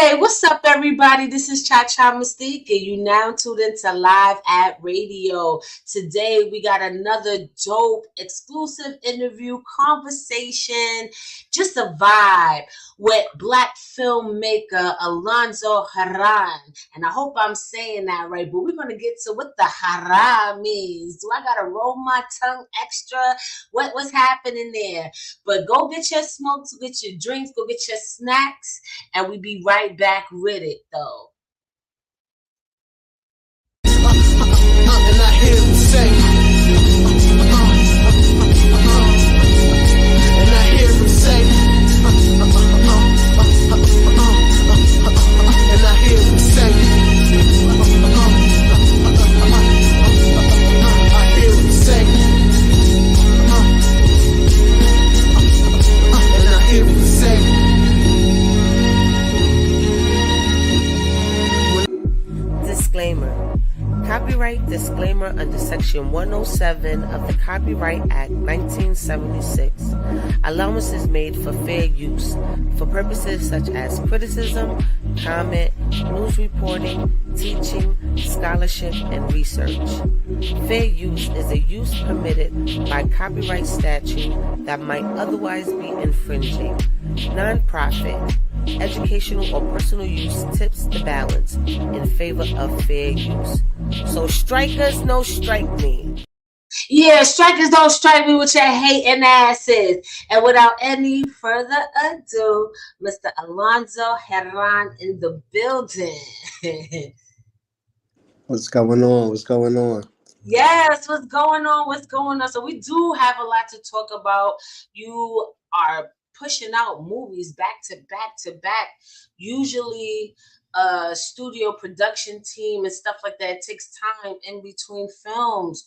Hey, what's up, everybody? This is Cha Cha Mystique, and you now tuned into Live at Radio. Today, we got another dope, exclusive interview, conversation, just a vibe with Black filmmaker Alonzo Herran. And I hope I'm saying that right, but we're going to get to what the Herran means. Do I got to roll my tongue extra? What's happening there? But go get your smokes, go get your drinks, go get your snacks, and we be right back with it though. And I hear him say, and I hear him say, and I hear him say, I hear him say, and I hear him say. Disclaimer. Copyright disclaimer under Section 107 of the Copyright Act 1976. Allowance is made for fair use for purposes such as criticism, comment, news reporting, teaching, scholarship, and research. Fair use is a use permitted by copyright statute that might otherwise be infringing. Non-profit, educational, or personal use tips the balance in favor of fair use. So strikers, no strike me. Yeah, strikers don't strike me with your hating asses. And without any further ado, Mr. Alonzo Herran in the building. What's going on? What's going on? Yes, what's going on? What's going on? So we do have a lot to talk about. You are pushing out movies back to back to back. Usually studio production team and stuff like that, it takes time in between films.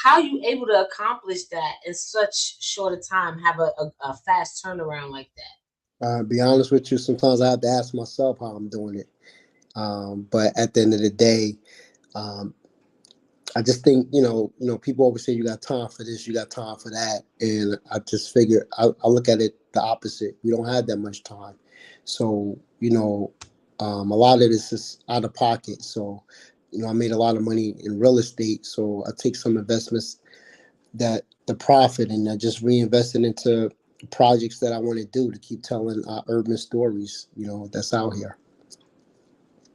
How are you able to accomplish that in such short a time, have a fast turnaround like that? Be honest with you, sometimes I have to ask myself how I'm doing it. But at the end of the day, um, I just think, people always say you got time for this, you got time for that. And I just figure I look at it the opposite. We don't have that much time. So, a lot of this is out of pocket. So, I made a lot of money in real estate. So I take some investments that the profit and I just reinvest it into projects that I want to do to keep telling urban stories, that's out here.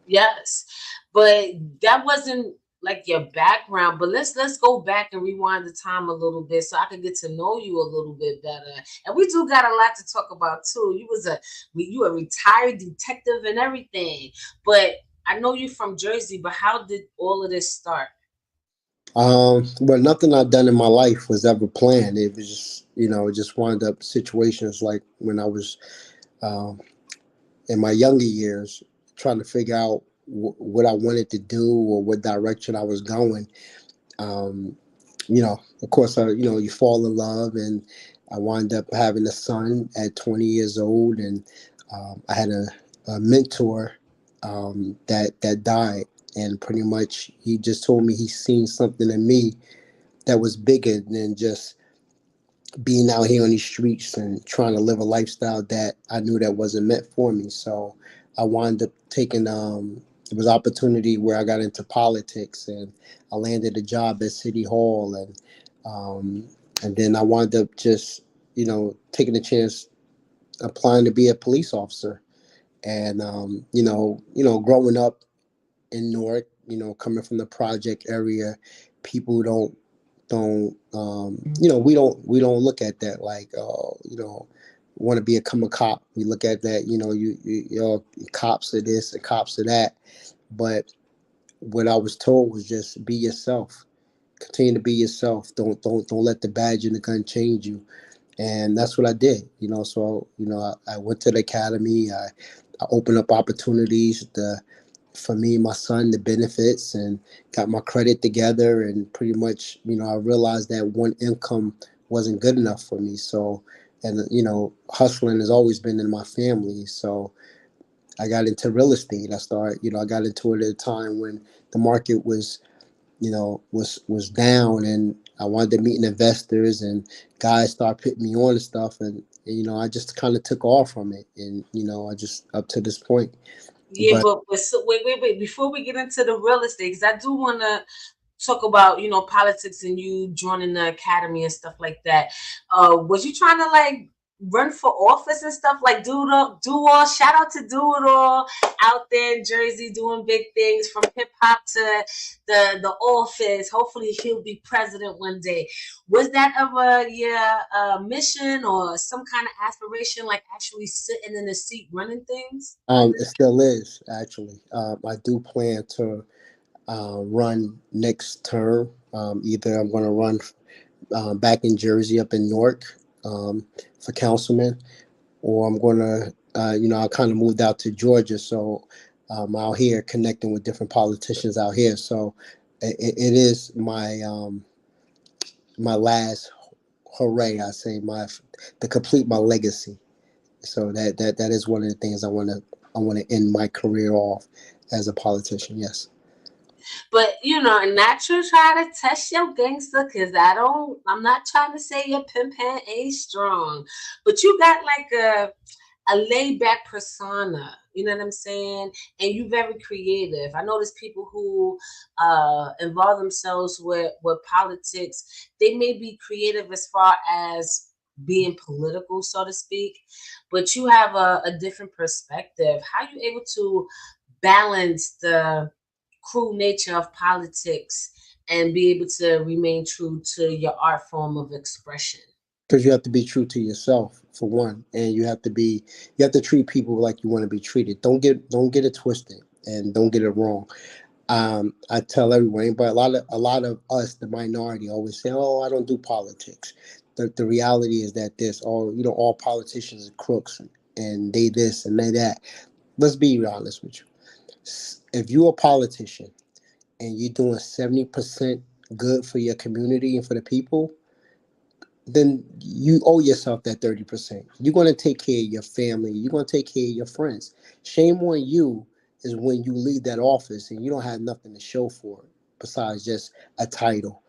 Yes, but that wasn't like your background. But let's go back and rewind the time a little bit so I can get to know you a little bit better. And we do got a lot to talk about too. You a retired detective and everything. But I know you from Jersey. But how did all of this start? But nothing I've done in my life was ever planned. It was just, it just wound up situations like when I was um, in my younger years trying to figure out what I wanted to do or what direction I was going. Um, of course, you fall in love, and I wound up having a son at 20 years old, and I had a mentor that died, and pretty much he just told me he seen something in me that was bigger than just being out here on these streets and trying to live a lifestyle that I knew that wasn't meant for me. So I wound up taking it was opportunity where I got into politics and I landed a job at City Hall, and then I wound up just taking a chance applying to be a police officer. And growing up in Newark, coming from the project area, people don't we don't look at that like want to become a cop. We look at that, you're cops are this and cops are that. But what I was told was just be yourself. Continue to be yourself. Don't let the badge and the gun change you. And that's what I did. So I went to the academy. I opened up opportunities for me and my son, the benefits, and got my credit together. And pretty much, I realized that one income wasn't good enough for me. So, and hustling has always been in my family. So I got into real estate. I got into it at a time when the market was down, and I wanted to meet investors, and guys started putting me on and stuff. And And, I just kind of took off from it, and I just up to this point. Yeah, But but so, wait. Before we get into the real estate, because I do want to talk about politics and you joining the academy and stuff like that. Was you trying to like run for office and stuff like do all? Shout out to do it all out there in Jersey doing big things from hip hop to the office. Hopefully he'll be president one day. Was that ever your mission or some kind of aspiration, like actually sitting in the seat running things? it still is actually. I do plan to run next term. Either I'm going to run back in Jersey, up in Newark, for councilman, or I'm going to, I kind of moved out to Georgia, so I'm out here connecting with different politicians out here. So it is my last hooray, I say, my to complete my legacy. So that is one of the things I want to end my career off as a politician. Yes. But not to try to test your gangster, cause I'm not trying to say your pimp hand ain't strong, but you got like a laid back persona. You know what I'm saying? And you very creative. I notice people who involve themselves with politics. They may be creative as far as being political, so to speak, but you have a different perspective. How you able to balance the cruel nature of politics and be able to remain true to your art form of expression? Because you have to be true to yourself for one, and you have to treat people like you want to be treated. Don't get it twisted, and don't get it wrong. I tell everyone, but a lot of us, the minority, always say, "Oh, I don't do politics." The reality is that all politicians are crooks, and they this and they that. Let's be honest with you. If you're a politician and you're doing 70% good for your community and for the people, then you owe yourself that 30%. You're going to take care of your family. You're going to take care of your friends. Shame on you is when you leave that office and you don't have nothing to show for it besides just a title.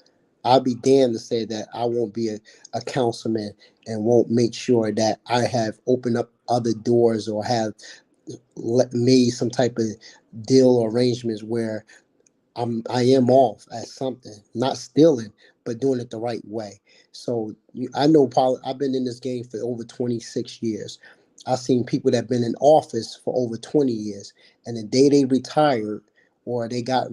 I'll be damned to say that I won't be a councilman and won't make sure that I have opened up other doors or have made some type of deal or arrangements where I am off at something, not stealing, but doing it the right way. So I know I've been in this game for over 26 years. I've seen people that have been in office for over 20 years, and the day they retired or they got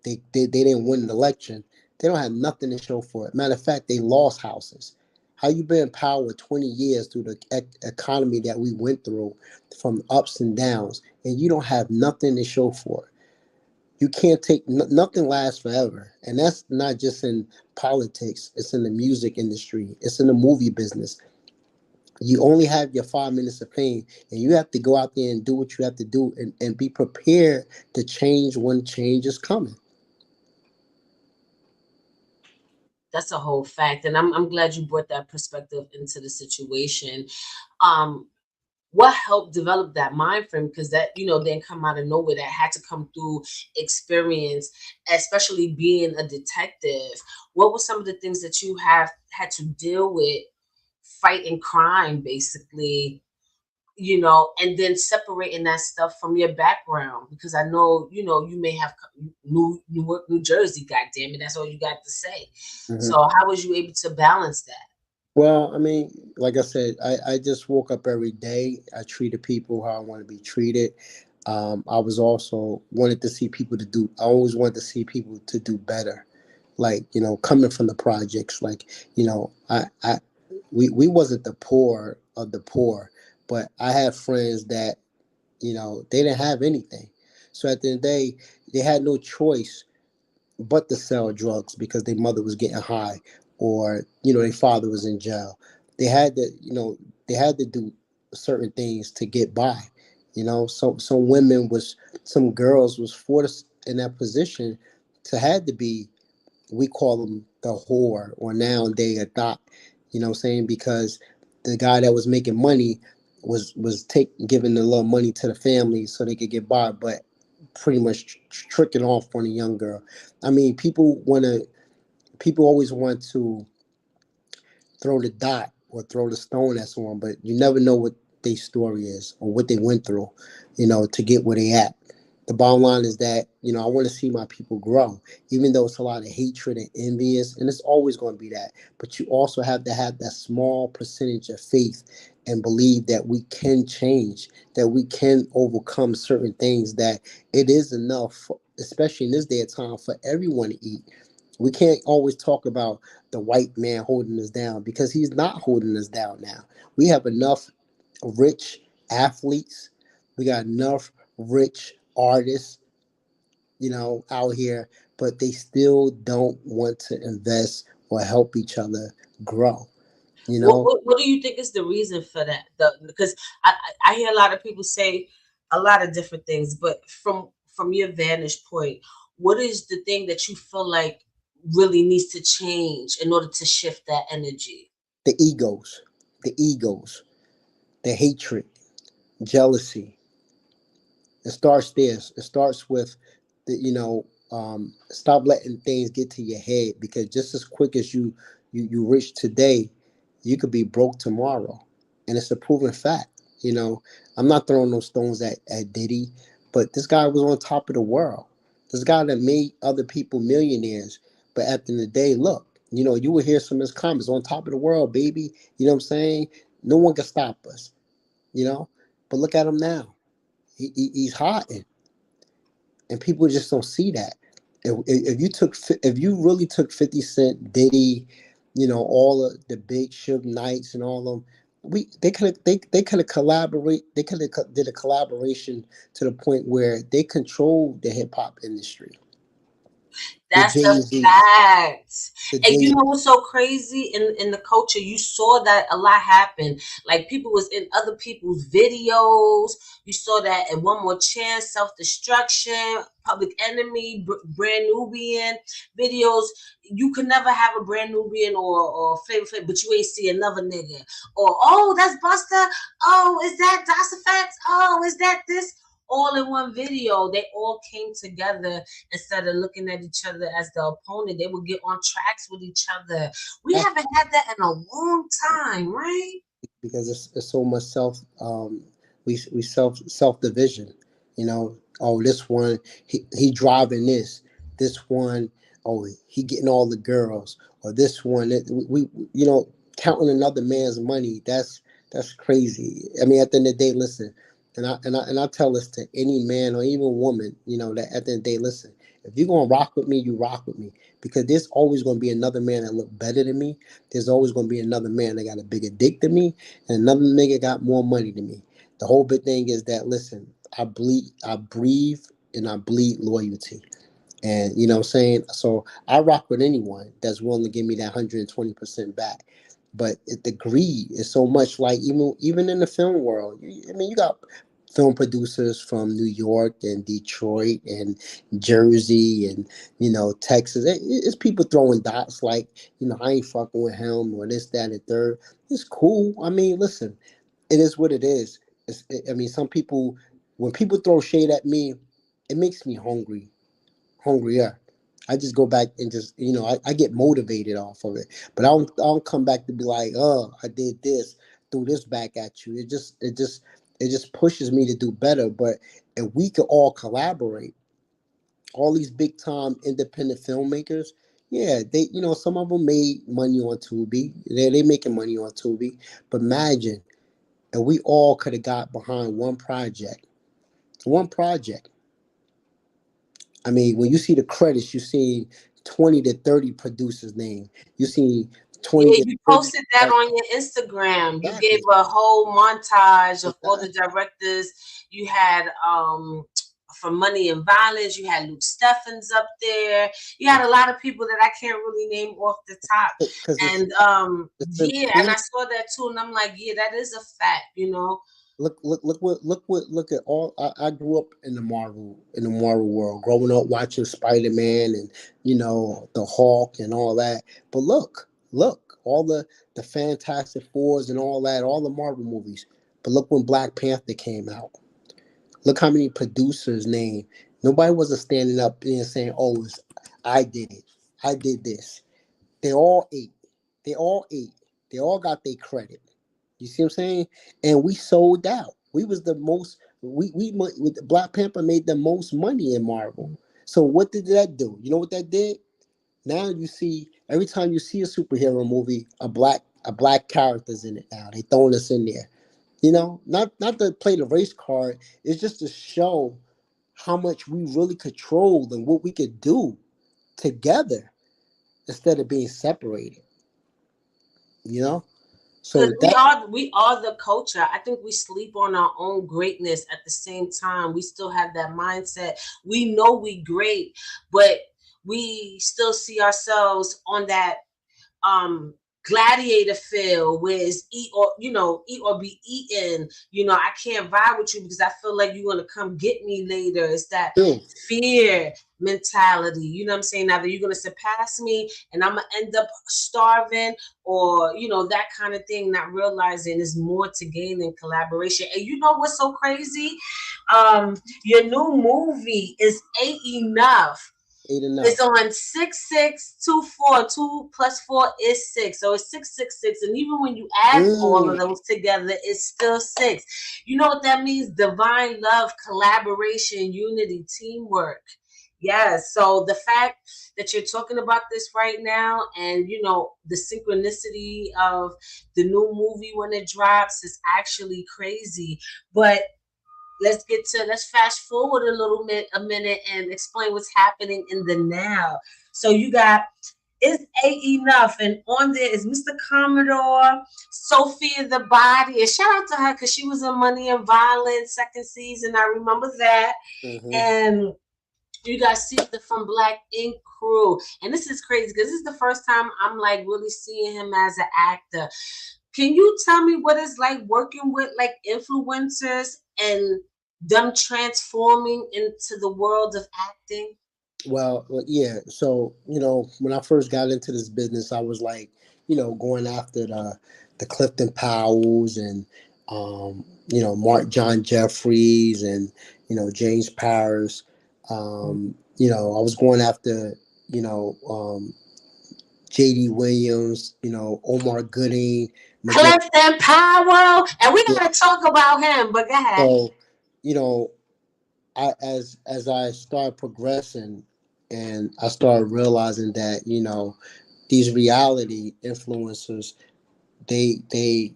they didn't win an election, they don't have nothing to show for it. Matter of fact, they lost houses. How you been in power 20 years through the economy that we went through, from ups and downs, and you don't have nothing to show for it. You can't take nothing lasts forever, and that's not just in politics. It's in the music industry, it's in the movie business. You only have your 5 minutes of fame, and you have to go out there and do what you have to do, and be prepared to change when change is coming. That's a whole fact, and I'm glad you brought that perspective into the situation. Um, what helped develop that mind frame? Because that didn't come out of nowhere. That had to come through experience, especially being a detective. What were some of the things that you have had to deal with fighting crime, basically, and then separating that stuff from your background? Because I know, you may have Newark, New Jersey, God damn it, that's all you got to say. Mhm. So how was you able to balance that? Well, I mean, like I said, I just woke up every day. I treated people how I want to be treated. I was also wanted to see people to do. I always wanted to see people to do better. Like, coming from the projects, like, we wasn't the poor of the poor, but I had friends that, they didn't have anything. So at the end of the day, they had no choice but to sell drugs because their mother was getting high, or their father was in jail. They had to, do certain things to get by. Some women was some girls was forced in that position to had to be, we call them the whore, or now they a thought. What I'm saying? Because the guy that was making money was giving a little money to the family so they could get by, but pretty much tricking off on a young girl. I mean, people always want to throw the dot or throw the stone at someone, but you never know what their story is or what they went through, to get where they at. The bottom line is that, I want to see my people grow, even though it's a lot of hatred and envious, and it's always going to be that. But you also have to have that small percentage of faith and believe that we can change, that we can overcome certain things, that it is enough, especially in this day of time, for everyone to eat. We can't always talk about the white man holding us down, because he's not holding us down now. We have enough rich athletes. We got enough rich artists, out here, but they still don't want to invest or help each other grow. You know, What do you think is the reason for that? Because I hear a lot of people say a lot of different things, but from your vantage point, what is the thing that you feel like really needs to change in order to shift that energy? the egos, the egos, the hatred, jealousy. It starts there. It starts with stop letting things get to your head, because just as quick as you rich today, you could be broke tomorrow, and it's a proven fact. I'm not throwing those stones at Diddy, but this guy was on top of the world. This guy that made other people millionaires, but at the end of the day, look, you will hear some of his comments on top of the world, baby. You know what I'm saying? No one can stop us. You know, but look at him now. He's hot, and people just don't see that. If you really took 50 Cent, Diddy, all of the big Suge Knights and all of them, they could have did a collaboration to the point where they controlled the hip hop industry. The That's Jay a Z's, fact. the And you Jay. know what's so crazy in the culture? You saw that a lot happen. Like people was in other people's videos. You saw that in One More Chance, Self Destruction, Public Enemy, Brand Nubian videos. You could never have a Brand Nubian or Flavor Flav, but you ain't see another nigga. Or oh, that's Buster. Oh, is that Das Effects? Oh, is that this? All in one video. They all came together instead of looking at each other as the opponent. They would get on tracks with each other. We That's haven't had that in a long time, right? because it's so much we self division. Oh, this one, he driving this one, oh, he getting all the girls, or this one, we counting another man's money. That's crazy. I mean, at the end of the day, listen, and I tell this to any man or even woman, that at the end of the day, listen, if you're gonna rock with me, you rock with me, because there's always gonna be another man that look better than me. There's always gonna be another man that got a bigger dick than me, and another nigga got more money than me. The whole big thing is that, listen, I breathe, and I bleed loyalty. And you know what I'm saying? So I rock with anyone that's willing to give me that 120% back. But the greed is so much, like even in the film world. I mean, you got film producers from New York and Detroit and Jersey and Texas. It's people throwing dots like, I ain't fucking with him or this, that, and third. It's cool. I mean, listen, it is what it is. I mean, some people, when people throw shade at me, it makes me hungrier. I just go back and just I get motivated off of it, but I don't come back to be like, oh, I did this, threw this back at you. It just pushes me to do better. But if we could all collaborate, all these big time independent filmmakers, yeah, they some of them made money on Tubi. They making money on Tubi, but imagine if we all could have got behind one project. I mean, when you see the credits, you see 20 to 30 producers' name. You see 20 Yeah, to you 30. posted that on your Instagram. You gave Exactly. a whole montage of all the Exactly. directors. You had from Money and Violence, you had Luke Steffens up there. You had a lot of people that I can't really name off the top. Because And it's been yeah, and I created. saw that too, and I'm like, yeah, that is a fact. Look at all. I grew up in the Marvel world, growing up watching Spider-Man and the Hulk and all that. But look, all the Fantastic Fours and all that, all the Marvel movies. But look when Black Panther came out. Look how many producers named. Nobody wasn't standing up and saying, "Oh, I did it. I did this." They all ate. They all ate. They all got their credit. You see what I'm saying? And we sold out. We was the most. With Black Panther made the most money in Marvel. So what did that do? You know what that did? Now you see every time you see a superhero movie, a black character's in it now. They throwing us in there. Not to play the race card. It's just to show how much we really control and what we could do together instead of being separated. You know, Because so that we are the culture. I think we sleep on our own greatness. At the same time, we still have that mindset. We know we great, but we still see ourselves on that um gladiator field where it's eat or be eaten. I can't vibe with you because I feel like you're gonna come get me later. It's that too. fear mentality. You know what I'm saying? Either you're gonna surpass me and I'm gonna end up starving, or that kind of thing, not realizing there's more to gain in collaboration. And you know what's so crazy? Your new movie is Ain't Enough. Ain't It's enough. on 6624. 2 plus 4 is 6. So it's 666. And even when you add all of Mm, those together, it's still 6. You know what that means? Divine love, collaboration, unity, teamwork. Yes. So the fact that you're talking about this right now, and the synchronicity of the new movie when it drops is actually crazy. But let's fast forward a minute and explain what's happening in the now. So you got Is A Enough, and on there is Mr. Commodore, Sophia the Body, and shout out to her because she was in Money and Violence second season. I remember that. hmm And you got Caesar from Black Ink Crew, and this is crazy because this is the first time I'm like really seeing him as an actor. Can you tell me what it's like working with like influencers and them transforming into the world of acting? well, yeah. So when I first got into this business, I was like, going after the Clifton Powells and Mark John Jeffries and James Paris. I was going after you know um, J.D. Williams, Omar Gooding, Miguel. Clifton Powell, and we Yeah. gotta talk about him. But go ahead. So you know, as I started progressing, and I started realizing that these reality influencers, they they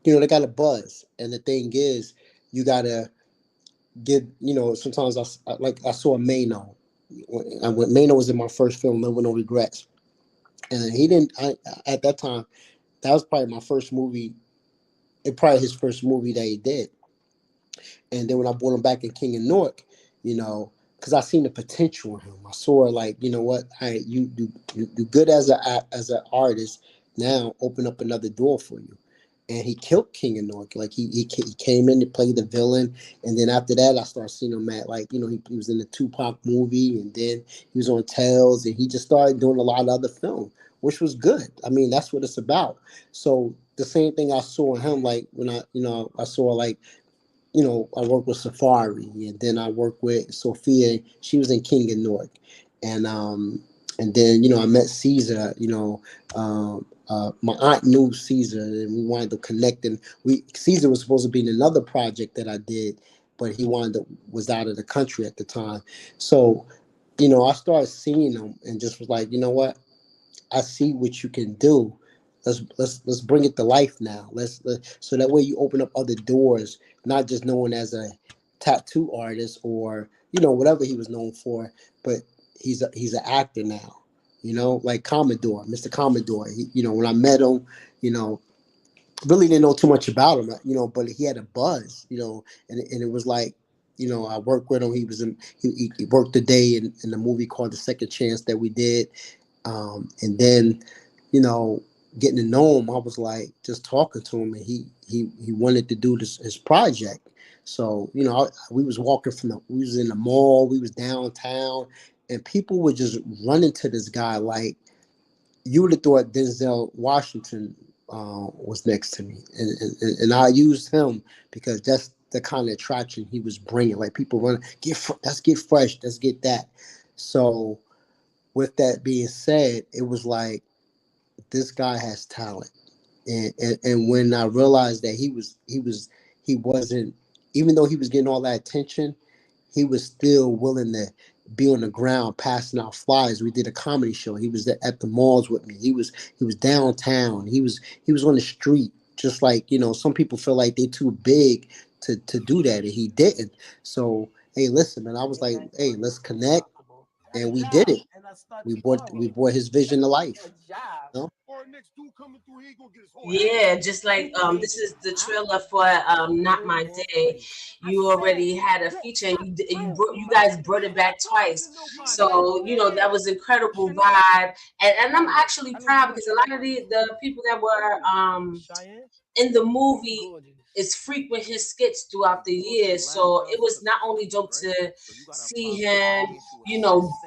got a buzz, and the thing is, you gotta get sometimes I saw Mano when Mano was in my first film, Live with No Regrets, and he didn't. At that time, that was probably my first movie. It probably his first movie that he did. And then when I brought him back in King and Newark, because I seen the potential in him. I saw like, what, you good as an artist. Now open up another door for you. And he killed King and Newark. Like he came in to play the villain, and then after that, I started seeing him at like he was in the Tupac movie, and then he was on Tales, and he just started doing a lot of other film, which was good. I mean, that's what it's about. So the same thing I saw in him, like when I saw like I worked with Safari, and then I worked with Sophia. She was in King and Newark, and and then I met Caesar. My aunt knew Caesar, and we wanted to connect. And Caesar was supposed to be in another project that I did, but he was out of the country at the time. So I started seeing him and just was like, what, I see what you can do. Let's bring it to life now. So that way you open up other doors, not just known as a tattoo artist or whatever he was known for, but he's an actor now. Like Commodore, Mr. Commodore. When I met him, you know, really didn't know too much about him, but he had a buzz, and it was like, I worked with him. He was he worked a day in the movie called The Second Chance that we did, and then, you know, getting to know him, I was like just talking to him, and he wanted to do his project. So we was walking we was in the mall, we was downtown, and people would just run into this guy like you would have thought Denzel Washington was next to me, and I used him because that's the kind of attraction he was bringing. Like people run, let's get fresh, let's get that. So with that being said, it was like this guy has talent. And when I realized that he wasn't, even though he was getting all that attention, he was still willing to be on the ground passing out flyers. We did a comedy show. He was at the malls with me. He was downtown. He was on the street. Just like, some people feel like they too big to do that, and he didn't. So hey, listen, man, I was like, hey, let's connect, and we did it. We brought his vision to life. You know? Yeah, just like this is the trailer for Not My Day. You already had a feature, and you guys brought it back twice. So that was incredible vibe, and I'm actually proud because a lot of the people that were in the movie is frequent his skits throughout the years. So it was not only dope to see him,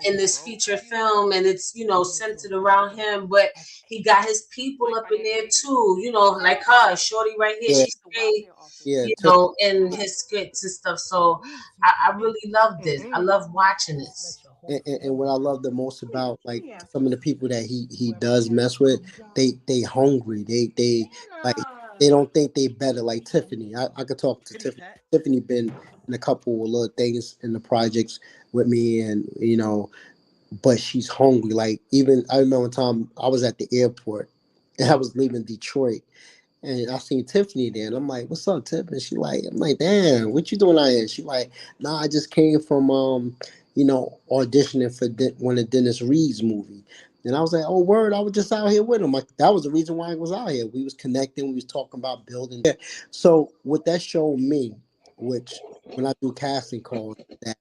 in this feature film, and it's centered around him, but he got his people up in there too. Like her, Shorty right here, Yeah, she stayed, yeah. in his skits and stuff. So I really love this. I love watching this. And what I love the most about like some of the people that he does mess with, they hungry. They like they don't think they better. Like Tiffany, I could talk to Tiffany. Tiffany been in a couple of little things in the projects with me, and but she's hungry. Like even I remember one time I was at the airport and I was leaving Detroit, and I seen Tiffany there, and I'm like, "What's up, Tiffany?" I'm like, "Damn, what you doing out here?" She like, "Nah, I just came from auditioning for one of Dennis Reed's movie." And I was like, "Oh, word!" I was just out here with him. Like that was the reason why I was out here. We was connecting. We was talking about building. So what that showed me, which when I do casting calls, that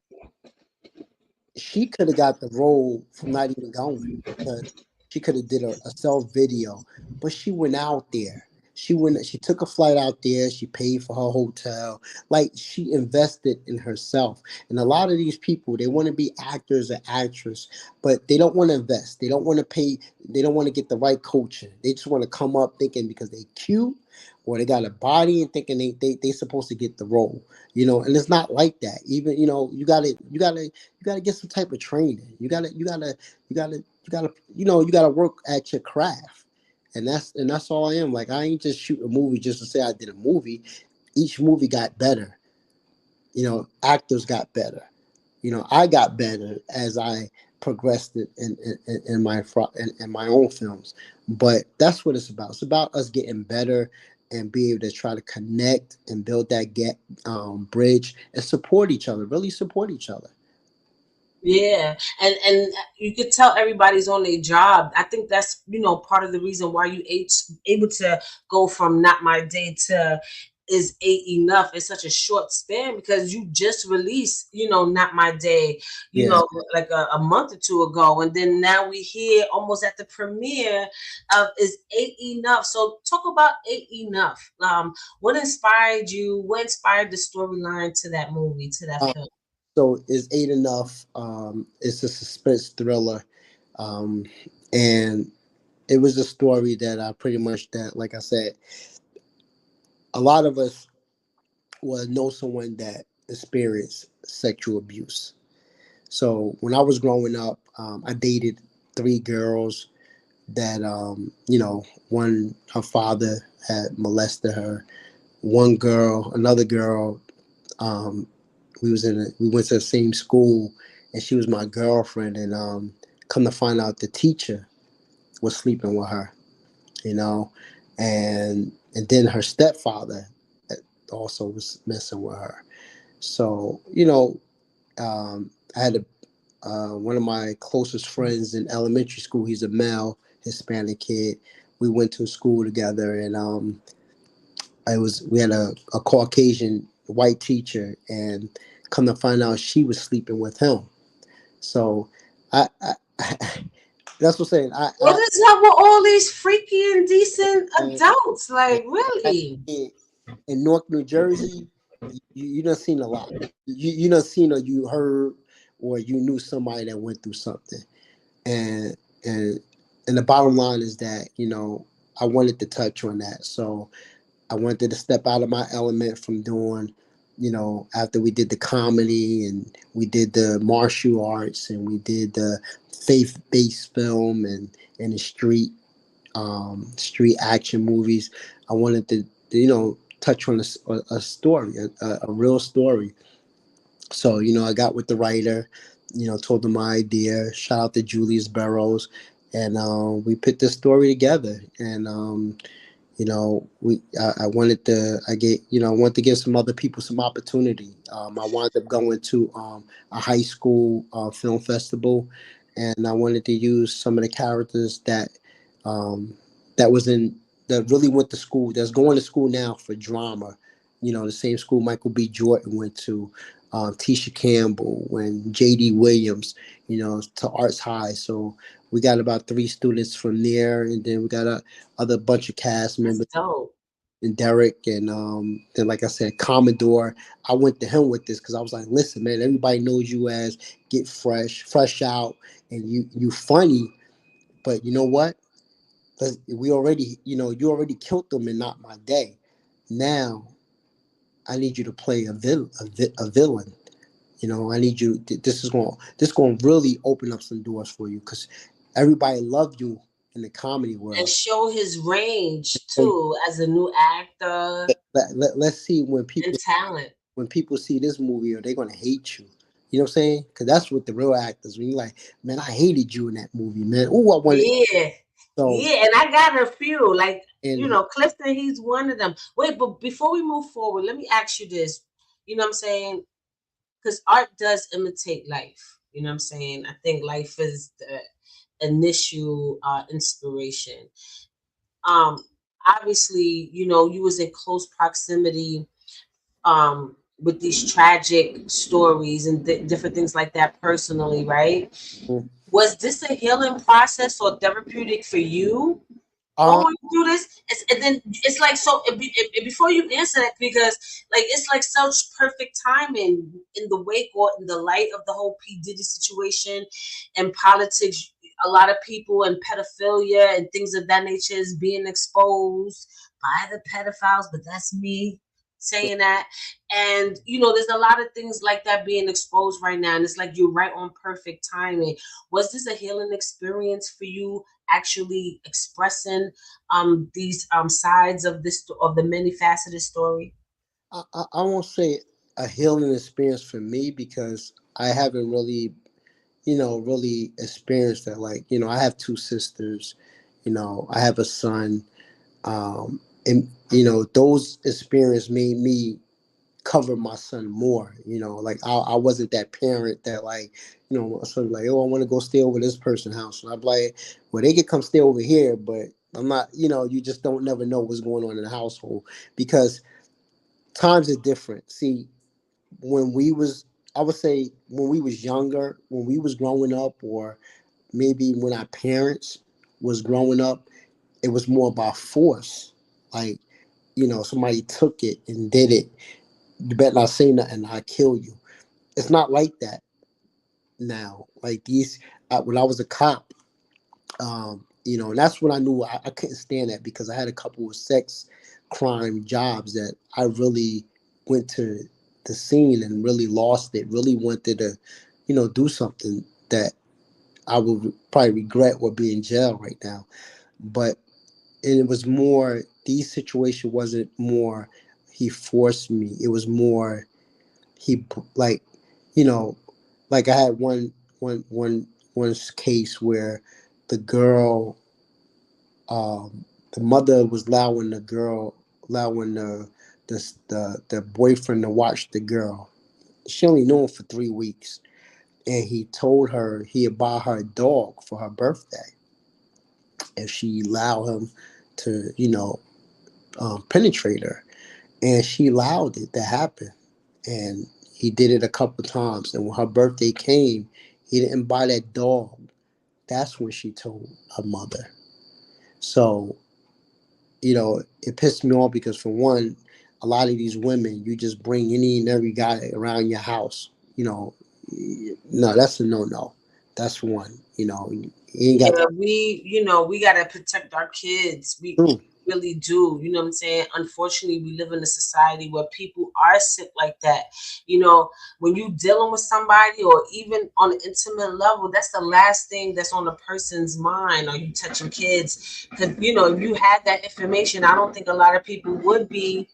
she could have got the role from not even going, because she could have did a self video, but she went out there. She took a flight out there. She paid for her hotel. Like she invested in herself. And a lot of these people, they want to be actors or actress, but they don't want to invest. They don't want to pay. They don't want to get the right coaching. They just want to come up thinking because they cute or they got a body and thinking they supposed to get the role. And it's not like that. Even you gotta get some type of training. You gotta work at your craft. And that's all I am. Like I ain't just shoot a movie just to say I did a movie. Each movie got better. Actors got better. I got better as I progressed in my own films. But that's what it's about. It's about us getting better and be able to try to connect and build that gap, bridge, and support each other. Really support each other. Yeah, and you could tell everybody's on their job. I think that's part of the reason why you able to go from Not My Day to Is Eight Enough in such a short span, because you just released Not My Day, Yeah. like a month or two ago, and then now we here almost at the premiere of Is Eight Enough. So talk about Eight Enough. What inspired you? What inspired the storyline to that movie, to that Um, film? so is Eight Enough? It's a suspense thriller, um, and it was a story that I pretty much that, like I said, a lot of us will know someone that experienced sexual abuse. So when I was growing up, I dated three girls that one, her father had molested her. One girl, another girl, um, we went to the same school, and she was my girlfriend. And come to find out, the teacher was sleeping with her. You know, and then her stepfather also was messing with her. So I had one of my closest friends in elementary school. He's a male Hispanic kid. We went to school together, and we had a Caucasian white teacher, and come to find out, she was sleeping with him. So I that's what I'm saying. What is up with all these freaky and decent And, adults? and Like, I, really? in Newark, New Jersey, you done seen a lot. You done seen, or you heard, or you knew somebody that went through something. And and and the bottom line is that I wanted to touch on that. So I wanted to step out of my element from doing, after we did the comedy and we did the martial arts and we did the faith-based film and the street. street action movies. I wanted to touch on a story, a real story. So, I got with the writer, told him my idea. Shout out to Julius Burrows. And we put this story together. And I wanted to I wanted to give some other people some opportunity. I wound up going to a high school film festival, and I wanted to use some of the characters um, that was in that really went to school, that's going to school now for drama. The same school Michael B. Jordan went to, Tisha Campbell and J.D. Williams, to Arts High. So we got about three students from there, and then we got a other bunch of cast That's members dope. and Derek, and then like I said, Commodore. I went to him with this because I was like, listen, man, everybody knows you as Get Fresh Out, and you funny, but you know what? We already, you already killed them in Not My Day. Now I need you to play a villain. I need you. This is going to really open up some doors for you because everybody loved you in the comedy And world. show his range So too as a new actor let's see and talent. when people see this movie, are they gonna hate you? You know what I'm saying? Because that's what the real actors. When you're like, man, I hated you in that movie, man. Oh, I wanted. Yeah. So Yeah, and I got a few. Like, and Clifton, he's one of them. Wait, but before we move forward, let me ask you this. You know what I'm saying? Because art does imitate life. You know what I'm saying? I think life is the initial inspiration. Um, Obviously, you was in close proximity with these tragic stories and different things like that personally, right? Was this a healing process or therapeutic for you uh, going through this? And then it's like, so before you answer that, because like it's like such perfect timing in the wake or in the light of the whole P Diddy situation and politics. A lot of people and pedophilia and things of that nature is being exposed by the pedophiles, but that's me saying that. And there's a lot of things like that being exposed right now, and it's like you're right on perfect timing. Was this a healing experience for you, actually expressing these sides of the many faceted story? I won't say a healing experience for me because I haven't really, really experienced that. Like, I have two sisters. I have a son. And those experiences made me cover my son more. Like I wasn't that parent that like, sort of like, oh, I want to go stay over this person's house. And I'm like, well, they could come stay over here, but I'm not. You just don't never know what's going on in the household because times are different. See, when we was, I would say when we was younger, when we was growing up, or maybe when our parents was growing up, it was more about force. Like, somebody took it and did it. You better not say nothing, I'll kill you. It's not like that now. Like these, when I was a cop, and that's when I knew I couldn't stand that because I had a couple of sex crime jobs that I really went to the scene and really lost it. Really wanted to, do something that I would probably regret or be in jail right now. But and it was more. These situation wasn't more. He forced me. It was more he like you know like I had one case where the girl the mother was allowing the boyfriend to watch the girl. She only knew him for 3 weeks, and he told her he'd buy her a dog for her birthday if she allowed him to penetrate her, and she allowed it to happen. And he did it a couple times. And when her birthday came, he didn't buy that dog. That's when she told her mother. So, it pissed me off because, for one, a lot of these women, you just bring any and every guy around your house. No, that's a no no. That's one. You ain't got Yeah, we gotta protect our kids. We to. really do. You know what I'm saying? Unfortunately, we live in a society where people are sick like that. You know, when you dealing with somebody or even on an intimate level, that's the last thing that's on a person's mind. Are you touching kids? Because, you know, if you had that information, I don't think a lot of people would be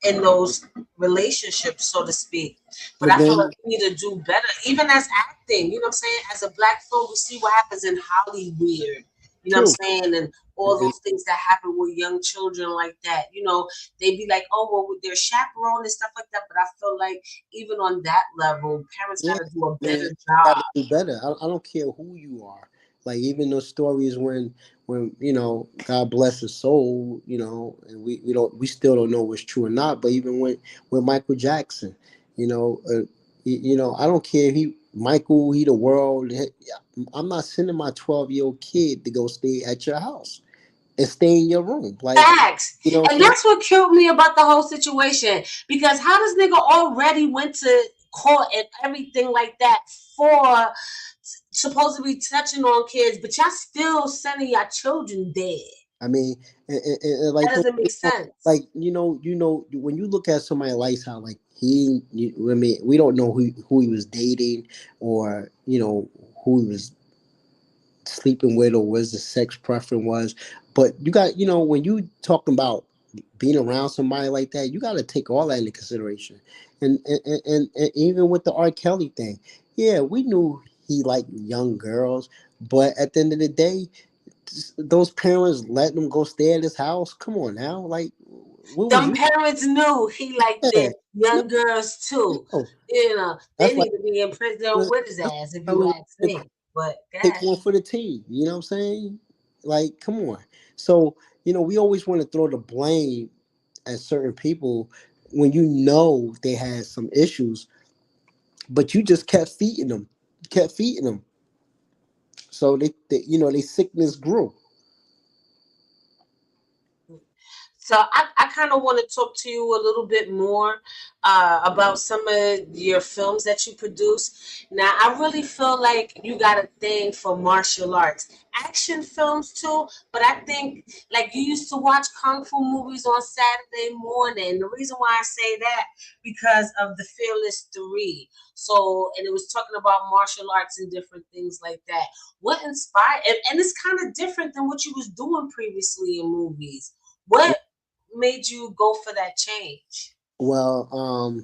in those relationships, so to speak. But But I feel like then, we need to do better, even as acting. You know what I'm saying? As a black film, we see what happens in Hollywood. You know what true. I'm saying? And all And, those things that happen with young children like that. You know, they be like, oh, well, with their chaperone and stuff like that. But I feel like even on that level, parents yeah, got to do a man, better got to job. do better. I don't care who you are. Like even those stories when God bless his soul, and we still don't know what's true or not. But even when with Michael Jackson, you know, I don't care. He the world. I'm not sending my 12-year-old kid to go stay at your house and stay in your room. Like, Facts. you know what And I'm saying? that's what killed me about the whole situation. Because how does nigga already went to court and everything like that for supposed to be touching on kids, but y'all still sending your children dead? I mean, and That like don't doesn't get make me wrong, sense. like when you look at somebody like how like I mean, we don't know who he was dating or who he was sleeping with or what the sex preference was, but you got when you talking about being around somebody like that, you got to take all that into consideration, and even with the R. Kelly thing, yeah, we knew he liked young girls, but at the end of the day those parents letting them go stay at his house. Come on now, like what was Them you? parents knew he liked Yeah, them no, young girls too. no. You know, they That's like need to be in prison with his that's ass if like you telling ask them me. But go to pick ahead. one for the team. You know what I'm saying? Like, come on. So we always want to throw the blame at certain people when they had some issues, but you just kept feeding them. So they sickness grew. So I kind of want to talk to you a little bit more about some of your films that you produce. Now, I really feel like you got a thing for martial arts, action films too. But I think like you used to watch kung fu movies on Saturday morning. The reason why I say that because of the Fearless 3. So, and it was talking about martial arts and different things like that. What inspired, and it's kind of different than what you was doing previously in movies. What made you go for that change? Well,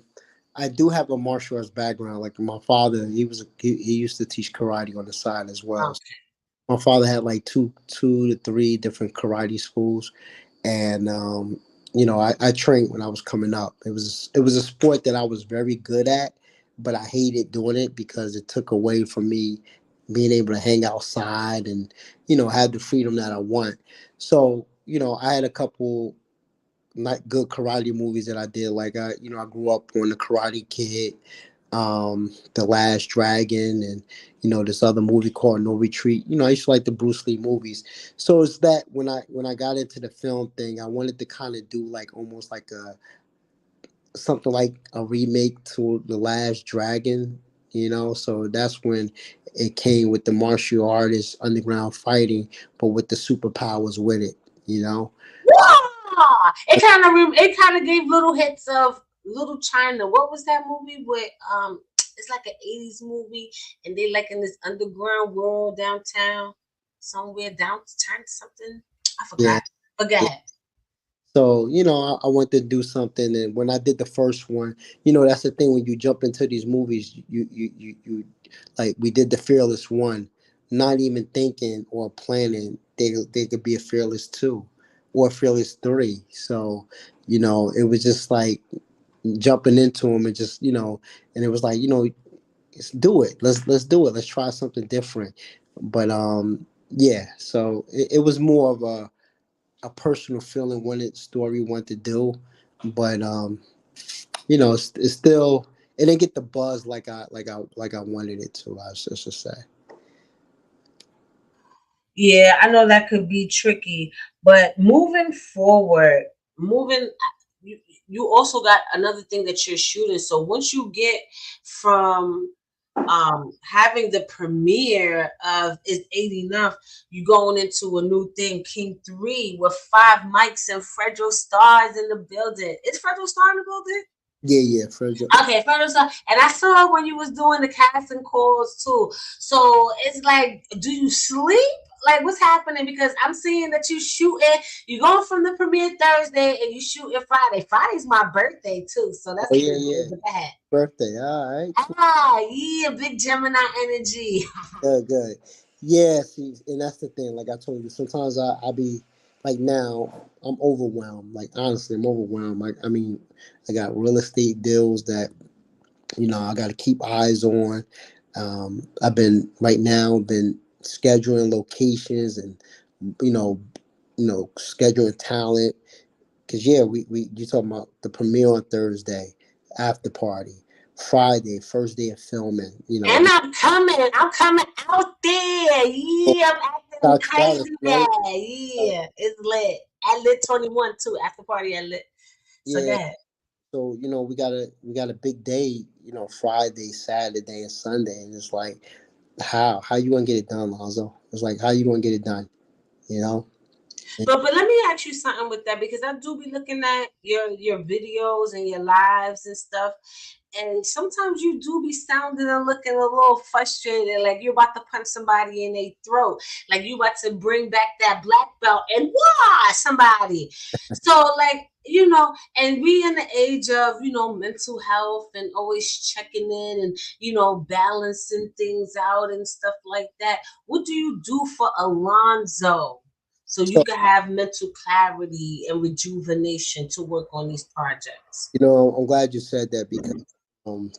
I do have a martial arts background. Like my father, he used to teach karate on the side as well. Okay. My father had like two to three different karate schools, and I trained when I was coming up. It was a sport that I was very good at, but I hated doing it because it took away from me being able to hang outside and have the freedom that I want. So I had a couple not good karate movies that I did. Like I grew up on the Karate Kid, The Last Dragon, and this other movie called No Retreat. I used to like the Bruce Lee movies. So it's that when I got into the film thing, I wanted to kind of do like almost like a something like a remake to The Last Dragon. So that's when it came with the martial artists underground fighting, but with the superpowers with it. You know. Wow! It kind of gave little hits of Little China. What was that movie with it's like an 80s movie and they like in this underground world downtown somewhere downtown something. I Yeah. forgot. But go ahead. So, I wanted to do something, and when I did the first one, that's the thing when you jump into these movies, you like we did the Fearless one, not even thinking or planning they could be a Fearless two, or a Fearless three. So, it was just like jumping into them and just and it was like let's do it, let's do it, let's try something different. But yeah, so it was more of a personal feeling wanted story wanted to do, but it's still it didn't get the buzz like I wanted it to. I should say. Yeah, I know that could be tricky, but moving forward, moving you you also got another thing that you're shooting. So once you get from having the premiere of Is 80 Enough, you going into a new thing, King 3, with 5 mics and Fredro Stars in the building. Is Fredro Star in the building? Yeah, yeah, Frederick. Okay, Fredro Star. And I saw when you was doing the casting calls too. So it's like, do you sleep? Like, what's happening? Because I'm seeing that you shooting. You going from the premiere Thursday and you shooting Friday. Friday's my birthday too, so that's Oh yeah, pretty yeah. good. Look ahead. Birthday. All right. Ah, yeah, big Gemini energy. Good, good. Yeah, see, and that's the thing. Like I told you, sometimes I be like now I'm overwhelmed. Like honestly, I'm overwhelmed. Like I mean, I got real estate deals that I got to keep eyes on. I've been right now been scheduling locations and you know scheduling talent. Cause yeah, we you talking about the premiere on Thursday, after party, Friday, first day of filming. And I'm coming. I'm coming out there. Yeah, I'm acting South Dallas, crazy right? there. Yeah, it's lit. At Lit 21 too. After party at Lit. So go Yeah. ahead. So we got a big day. Friday, Saturday, and Sunday, and it's like how you gonna get it done, Lonzo? It's like how you gonna get it done? You know? But let me ask you something with that, because I do be looking at your videos and your lives and stuff, and sometimes you do be sounding and looking a little frustrated, like you're about to punch somebody in their throat, like you about to bring back that black belt and wah somebody. So like, and we in the age of mental health and always checking in and balancing things out and stuff like that. What do you do for Alonzo so you So can have mental clarity and rejuvenation to work on these projects? I'm glad you said that because um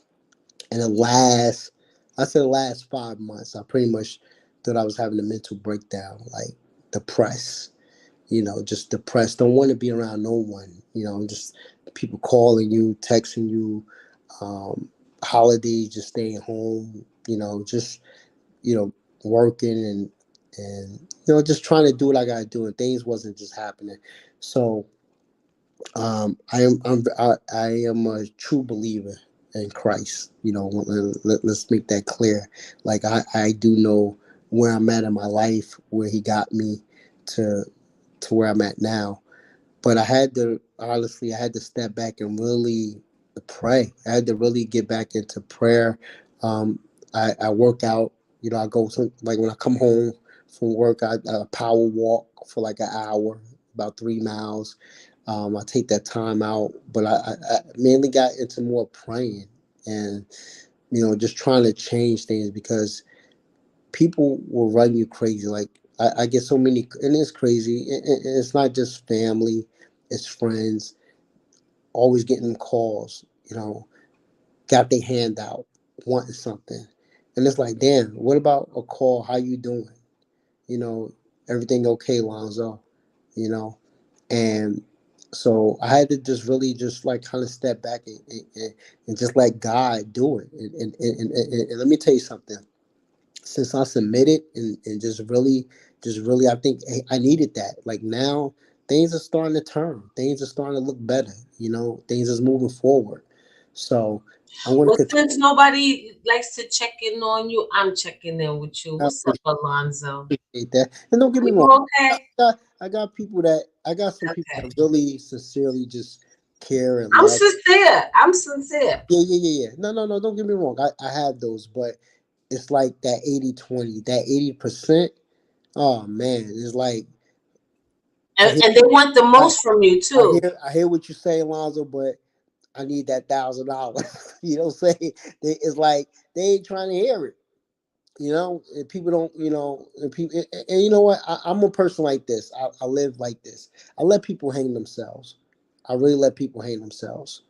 in the last I said the last 5 months, I pretty much thought I was having a mental breakdown, like depressed. Just depressed. Don't want to be around no one. Just people calling you, texting you, holidays, just staying home. Just working and just trying to do what I gotta do, and things wasn't just happening. So I am a true believer in Christ. Let's make that clear. Like I do know where I'm at in my life, where He got me to where I'm at now. But I had to honestly, I had to step back and really pray. I had to really get back into prayer. I work out. I go like when I come home from work, I power walk for like an hour, about 3 miles. I take that time out, but I mainly got into more praying and just trying to change things because people will run you crazy. Like I get so many, and it's crazy. It's not just family, it's friends. Always getting calls. Got their hand out, wanting something, and it's like, damn. What about a call? How you doing? You know, Everything okay, Lonzo? You know, and so I had to just really just like kind of step back and just let God do it. And let me tell you something, since I submitted and just really, I think I needed that. Like now, things are starting to turn. Things are starting to look better. Things is moving forward. So I'm going to Well, continue. since nobody likes to check in on you, I'm checking in with you. I What's up, Alonzo? appreciate that. And don't get Are me you wrong. okay? I got some people Okay. that really sincerely just care and I'm love. sincere. I'm sincere. Yeah, yeah, yeah, yeah. No, no, no. Don't get me wrong. I have those, but it's like that 80-20, that 80%. Oh man, it's like I hear And they want the I, most from you I too. hear I hear what you say, Alonzo, but I need that $1,000. You know what I'm saying? It's like they ain't trying to hear it. And people don't. And people, and you know what? I'm a person like this. I live like this. I let people hang themselves. I really let people hang themselves.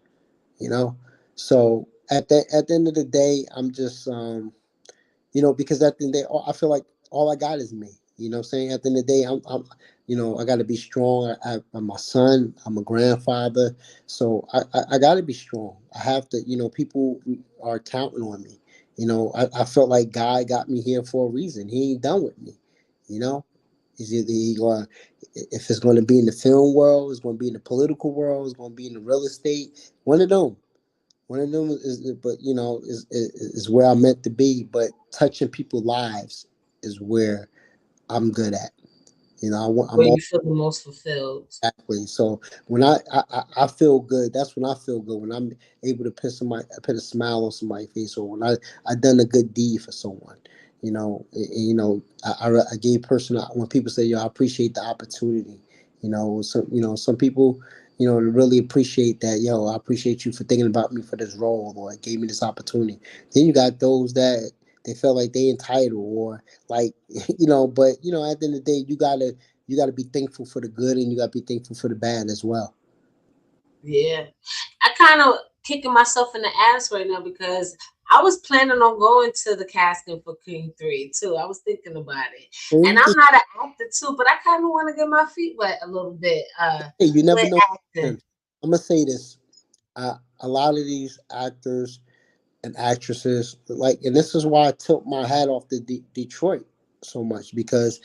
You know. So at the end of the day, I'm just because at the end of the day, I feel like all I got is me. What I'm saying? At the end of the day, I got to be strong. I'm my son. I'm a grandfather. So I got to be strong. I have to, people are counting on me. I felt like God got me here for a reason. He ain't done with me. You know, He's either if it's going to be in the film world, it's going to be in the political world, it's going to be in the real estate. One of them. One of them is, but is where I'm meant to be. But touching people's lives is where I'm good at. I'm Where you feel the most fulfilled. exactly. So when I feel good, that's when I feel good. When I'm able to put a smile on somebody's face, or when I done a good deed for someone. I gave person when people say, "Yo, I appreciate the opportunity." Some people, really appreciate that. Yo, I appreciate you for thinking about me for this role, or gave me this opportunity. Then you got those that they feel like they entitled, or like, but at the end of the day, you gotta be thankful for the good, and you gotta be thankful for the bad as well. Yeah. I kind of kicking myself in the ass right now because I was planning on going to the casting for King 3 too. I was thinking about it. And And you I'm just not an actor too, but I kind of want to get my feet wet a little bit hey, you never with know. acting. I'm gonna say this: a lot of these actors and actresses, like, and this is why I tilt my hat off to Detroit so much, because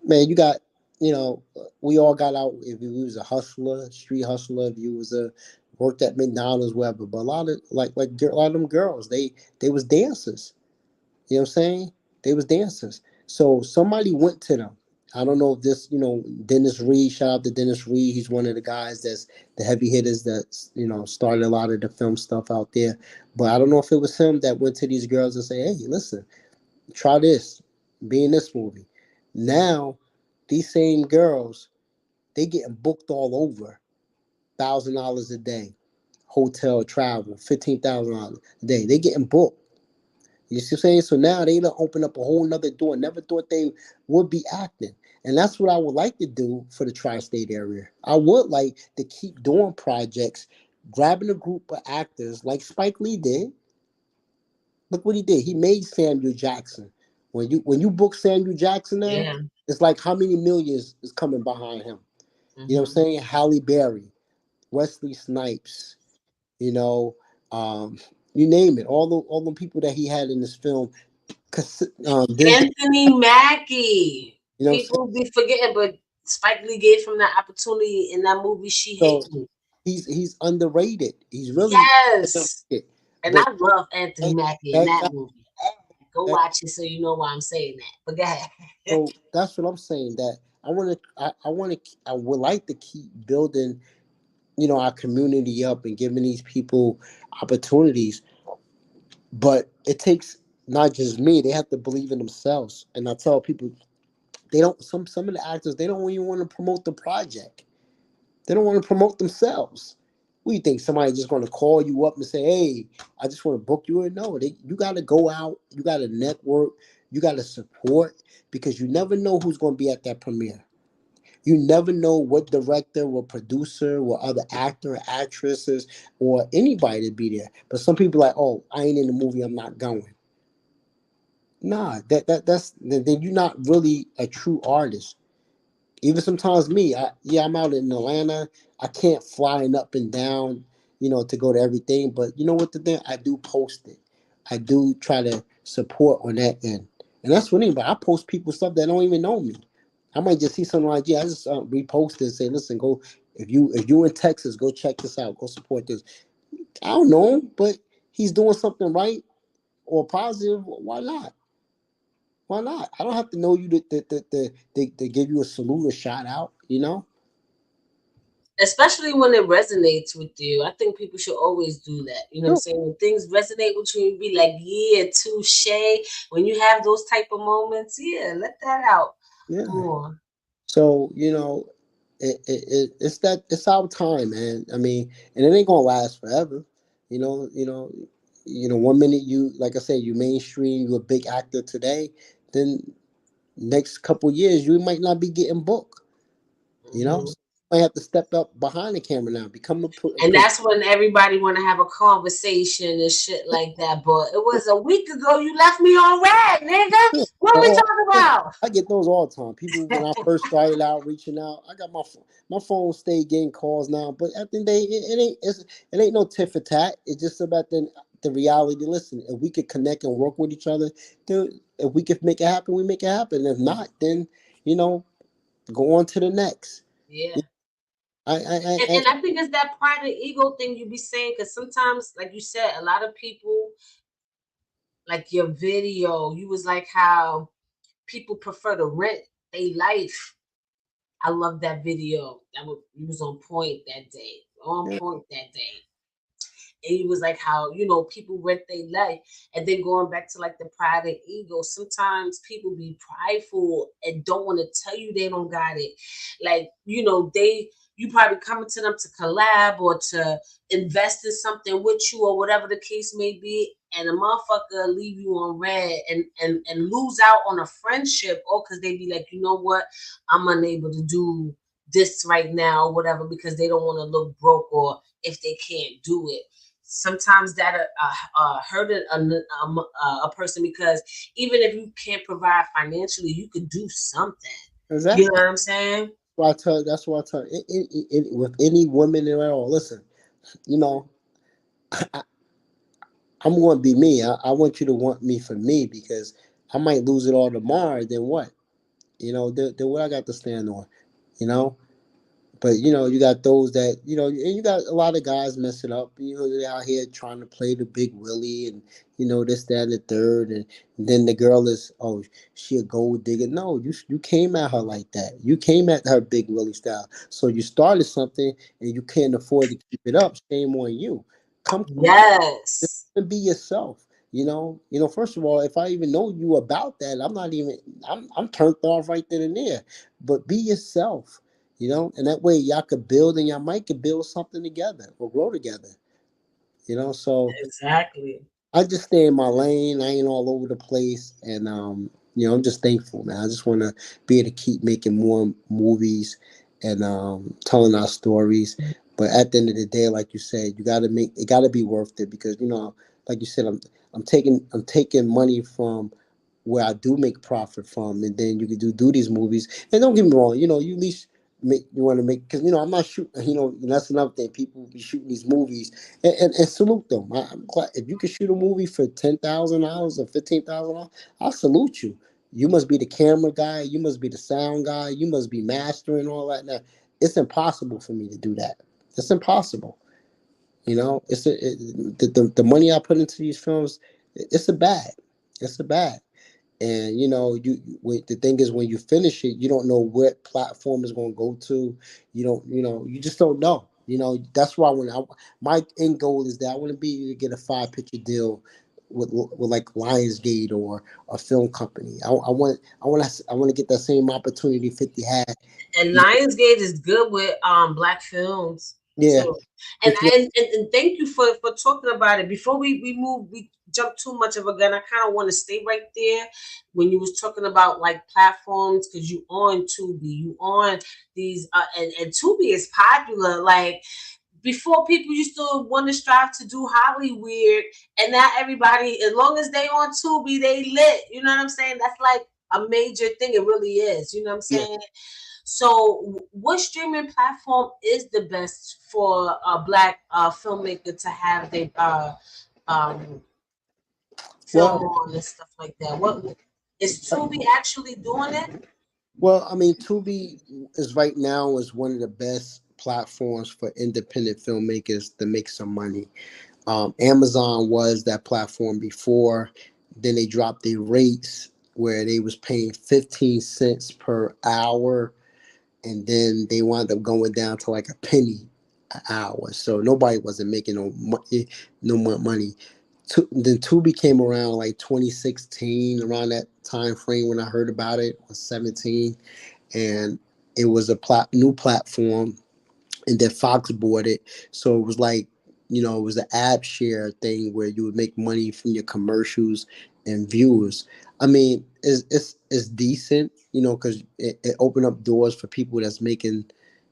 man, you got, we all got out. If you was a hustler, street hustler, if you was a worked at McDonald's, whatever. But a lot of a lot of them girls, they was dancers. You know what I'm saying? They was dancers. So somebody went to them. I don't know if this, Dennis Reed, shout out to Dennis Reed. He's one of the guys that's the heavy hitters that, started a lot of the film stuff out there. But I don't know if it was him that went to these girls and say, hey, listen, try this, be in this movie. Now, these same girls, they getting booked all over, $1,000 a day, hotel travel, $15,000 a day. They getting booked. You see what I'm saying? So now they done open up a whole nother door. Never thought they would be acting. And that's what I would like to do for the tri-state area. I would like to keep doing projects, grabbing a group of actors like Spike Lee did. Look what he did. He made Samuel Jackson. When you book Samuel Jackson now, Yeah. it's like how many millions is coming behind him. You know what I'm Hmm. saying? Halle Berry, Wesley Snipes, you know, um, you name it. All the people that he had in this film, Denzel. Anthony Mackie. You know what I'm saying? People be forgetting, but Spike Lee gave him that opportunity in that movie. She So Hate Me. he's underrated. He's really Yes. underrated. And But I love Anthony that, Mackie in that, that that, movie. Go that watch it so you know why I'm saying that. But go ahead. so that's what I'm saying. That I would like to keep building, our community up and giving these people opportunities. But it takes not just me; they have to believe in themselves. And I tell people they don't. Some of the actors they don't even want to promote the project. They don't want to promote themselves. What do you think? Somebody just going to call you up and say, "Hey, I just want to book you in"? No, you got to go out. You got to network. You got to support, because you never know who's going to be at that premiere. You never know what director, what producer, what other actor, or actresses, or anybody to be there. But some people are like, "Oh, I ain't in the movie. I'm not going." Nah, that's then you're not really a true artist. Even sometimes me, I'm out in Atlanta. I can't flying up and down, to go to everything. But you know what the thing? I do post it. I do try to support on that end, and that's what anybody. I post people stuff that don't even know me. I might just see something like, yeah, I just repost it and say, listen, go if you in Texas, go check this out, go support this. I don't know him, but he's doing something right or positive. Why not? Why not? I don't have to know you to give you a salute, a shout out. Especially when it resonates with you. I think people should always do that. You know what I'm Sure. saying? When things resonate with you, you be like, yeah, touche. When you have those type of moments, yeah, let that out Yeah. more. So it's our time, man. I mean, and it ain't gonna last forever. You know. You know. 1 minute you, like I said, you mainstream, you a big actor today. Then next couple years you might not be getting booked. Hmm. So you might have to step up behind the camera now, become a And that's when everybody want to have a conversation and shit like that. But it was a week ago you left me on red, nigga. yeah. What are we Oh, talking about? I get those all the time. People, when I first started out reaching out, I got my phone stay getting calls now. But at the end of the day, it ain't no tit for tat. It's just about the reality. Listen, if we could connect and work with each other, then if we could make it happen, we make it happen. If not, then you know, go on to the next. Yeah. I And I think it's that pride and ego thing you be saying, because sometimes, like you said, a lot of people, like your video, you was like how people prefer to rent a life. I love that video. That was, you was on point that day. On yeah, point that day. And he was like how, you know, people rent their life. And then going back to like the pride and ego, sometimes people be prideful and don't want to tell you they don't got it. Like, you know, you probably coming to them to collab or to invest in something with you or whatever the case may be, and a motherfucker leave you on red and lose out on a friendship, or because they be like, you know what, I'm unable to do this right now or whatever, because they don't want to look broke, or if they can't do it. Sometimes that hurt a person, because even if you can't provide financially, you could do something. You know exactly. what I'm saying? That's why I tell with any woman at all. Listen, you know, I'm going to be me. I want you to want me for me because I might lose it all tomorrow. Then what? Then what I got to stand on? You know, but you got those that and you got a lot of guys mess it up. They're out here trying to play the big Willie and this, that, and the third, and then the girl is, oh, she a gold digger. No, you came at her like that. You came at her big Willie style. So you started something and you can't afford to keep it up. Shame on you. Come Yes. and be yourself. First of all, if I even know you about that, I'm not even. I'm turned off right then and there. But be yourself. And that way y'all could build and y'all might could build something together or grow together. So Exactly. I just stay in my lane. I ain't all over the place, and I'm just thankful, man. I just want to be able to keep making more movies and telling our stories. But at the end of the day, like you said, you got to make it. Got to be worth it because like you said, I'm taking money from where I do make profit from, and then you can do these movies. And don't get me wrong, you at least you want to make because I'm not shooting. That's another thing. People be shooting these movies and salute them. I'm glad if you can shoot a movie for $10,000 or $15,000, I'll salute you. You must be the camera guy. You must be the sound guy. You must be mastering all that. Now, it's impossible for me to do that. It's impossible. The money I put into these films. It's a bag. It's a bag. And the thing is, when you finish it, you don't know what platform is going to go to. You don't, you just don't know. That's why my end goal is that I want to be able to get a 5 picture deal with like Lionsgate or a film company. I want to get that same opportunity 50 had. And You know, Lionsgate is good with black films yeah, too. And if you, and thank you for talking about it. Before we jump too much of a gun, I kind of want to stay right there when you was talking about like platforms, because you on Tubi, you on these and Tubi is popular. Like before, people used to want to strive to do Hollywood, and now everybody, as long as they on Tubi, they lit. You know what I'm saying? That's like a major thing. It really is. You know what I'm yeah. saying? So, what streaming platform is the best for a black filmmaker to have their um, film Well, on and stuff like that? What is Tubi actually doing it? I mean, Tubi is right now is one of the best platforms for independent filmmakers to make some money. Amazon was that platform before. Then they dropped their rates where they was paying 15 cents per hour, and then they wound up going down to like a penny an hour. So nobody wasn't making no more money. Then Tubi came around like 2016, around that time frame when I heard about it, I was 17, and it was a new platform, and then Fox bought it. So it was like, it was an app share thing where you would make money from your commercials and viewers. I mean, it's decent, because it opened up doors for people that's making,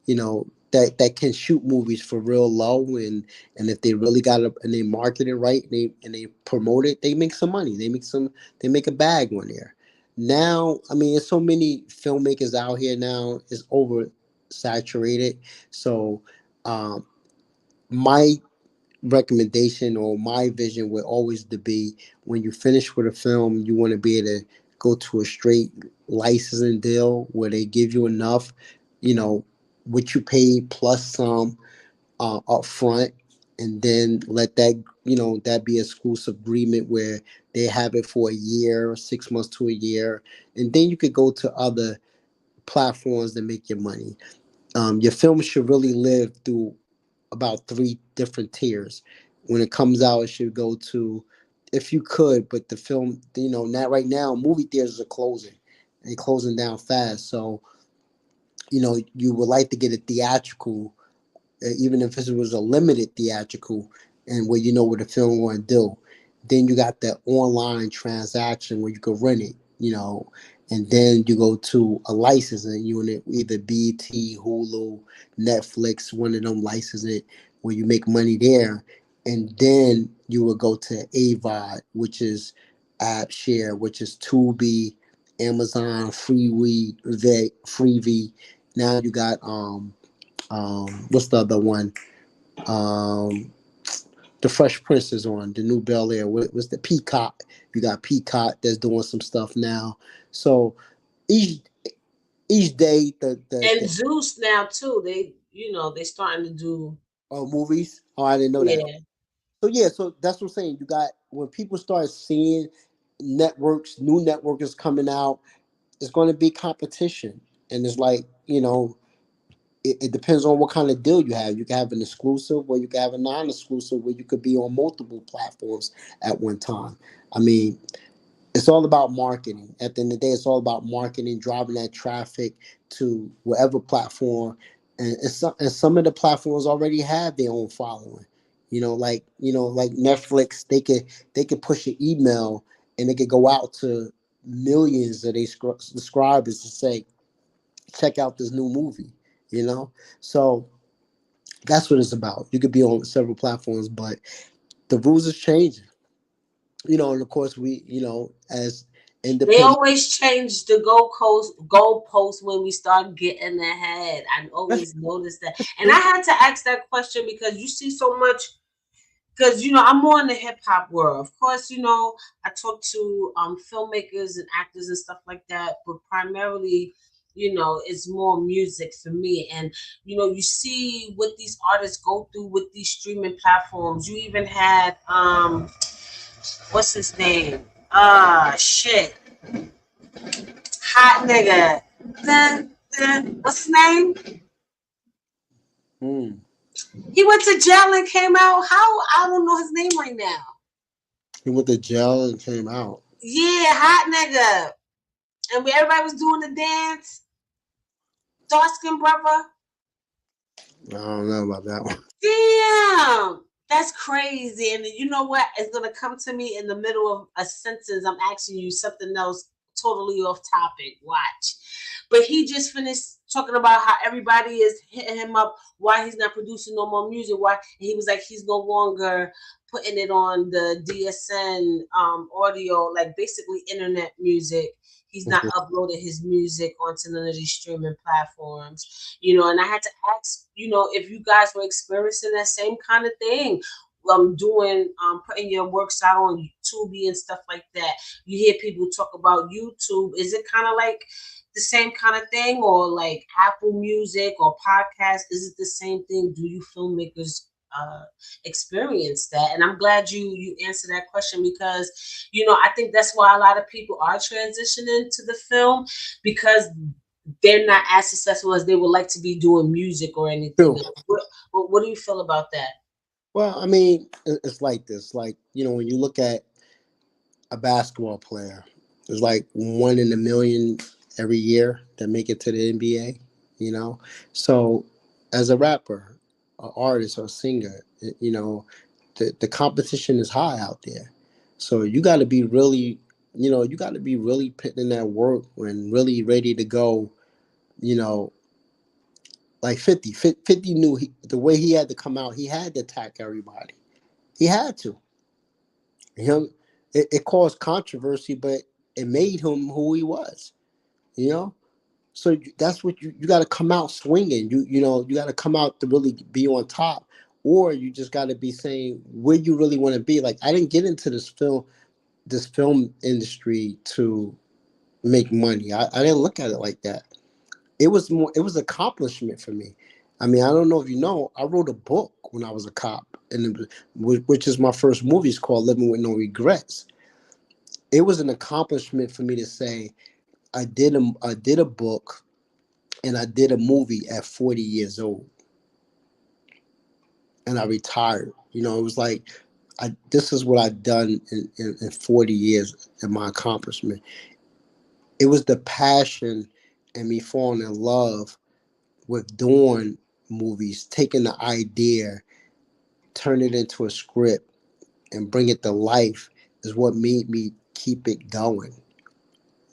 that can shoot movies for real low, and if they really got it and they market it right and they promote it, they make some money. They make a bag on there. Now, I mean, there's so many filmmakers out here now. It's oversaturated. So, um, my recommendation or my vision would always to be when you finish with a film, you want to be able to go to a straight licensing deal where they give you enough, you know, what you paid plus some up front, and then let that, that be exclusive agreement where they have it for a year, 6 months to a year, and then you could go to other platforms that make your money. Your film should really live through about three different tiers. When it comes out, it should go to, if you could, but the film, not right now, movie theaters are closing and closing down fast. So, you would like to get a theatrical, even if it was a limited theatrical, and where you know what the film going to do. Then you got the online transaction where you can rent it, and then you go to a licensing unit, either BT, Hulu, Netflix, one of them licensing where you make money there, and then you will go to AVOD, which is App Share, which is Tubi, Amazon, Freevee. Now you got what's the other one? Um, the Fresh Prince is on the new Bel Air. What was the Peacock? You got Peacock that's doing some stuff now. So each each day And the Zeus now too. They starting to do. movies. Oh, I didn't know that. Yeah. So yeah, so that's what I'm saying. You got when people start seeing networks, new networks coming out, it's going to be competition, and it's like it depends on what kind of deal you have. You can have an exclusive, or you can have a non-exclusive, where you could be on multiple platforms at one time. I mean, it's all about marketing. At the end of the day, it's all about marketing, driving that traffic to whatever platform. And some of the platforms already have their own following. Like Netflix, they could push an email, and they could go out to millions of their subscribers to say, check out this new movie. You know, so that's what it's about. You could be on several platforms, but the rules is changing. And of course we, as They independent. always change the goalpost when we start getting ahead. I That's, always notice that. that's And I true. had to ask that question because you see so much, because I'm more in the hip hop world. Of course, I talk to filmmakers and actors and stuff like that, but primarily, it's more music for me. And you see what these artists go through with these streaming platforms. You even had what's his name? Shit, hot nigga. What's his name? Mm. He went to jail and came out. How? I don't know his name right now. He went to jail and came out. Yeah, hot nigga. And when everybody was doing the dance, dark skin brother. I don't know about that one. Damn, that's crazy. And you know what? It's gonna come to me in the middle of a sentence. I'm asking you something else totally off topic. Watch. But he just finished talking about how everybody is hitting him up why he's not producing no more music. Why and he was like he's no longer putting it on the DSN audio, like basically internet music. He's not Mhm. uploading his music onto none of these streaming platforms. And I had to ask, if you guys were experiencing that same kind of thing. Doing putting your works out on YouTube and stuff like that. You hear people talk about YouTube. Is it kind of like the same kind of thing, or like Apple Music or podcast? Is it the same thing? Do you filmmakers uh, experience that? And I'm glad you answered that question because I think that's why a lot of people are transitioning to the film because they're not as successful as they would like to be doing music or anything True. else. What do you feel about that? Well, I mean, it's like this. Like, when you look at a basketball player, there's like one in a million every year that make it to the NBA. You know, so as a rapper, an artist, or a singer, the competition is high out there. So you got to be really putting in that work and really ready to go. You know, like 50 knew the way he had to come out. He had to attack everybody. He had to. Him, it caused controversy, but it made him who he was. You know, so that's what you got to come out swinging. You got to come out to really be on top, or you just got to be saying where you really want to be. Like I didn't get into this film industry to make money. I didn't look at it like that. It was accomplishment for me. I mean, I don't know if you know, I wrote a book when I was a cop, and which is my first movie. It's called Living with No Regrets. It was an accomplishment for me to say I did a book and I did a movie at 40 years old, and I retired. You know, it was like this is what I've done in 40 years and my accomplishment. It was the passion and me falling in love with doing movies, taking the idea, turn it into a script, and bring it to life is what made me keep it going.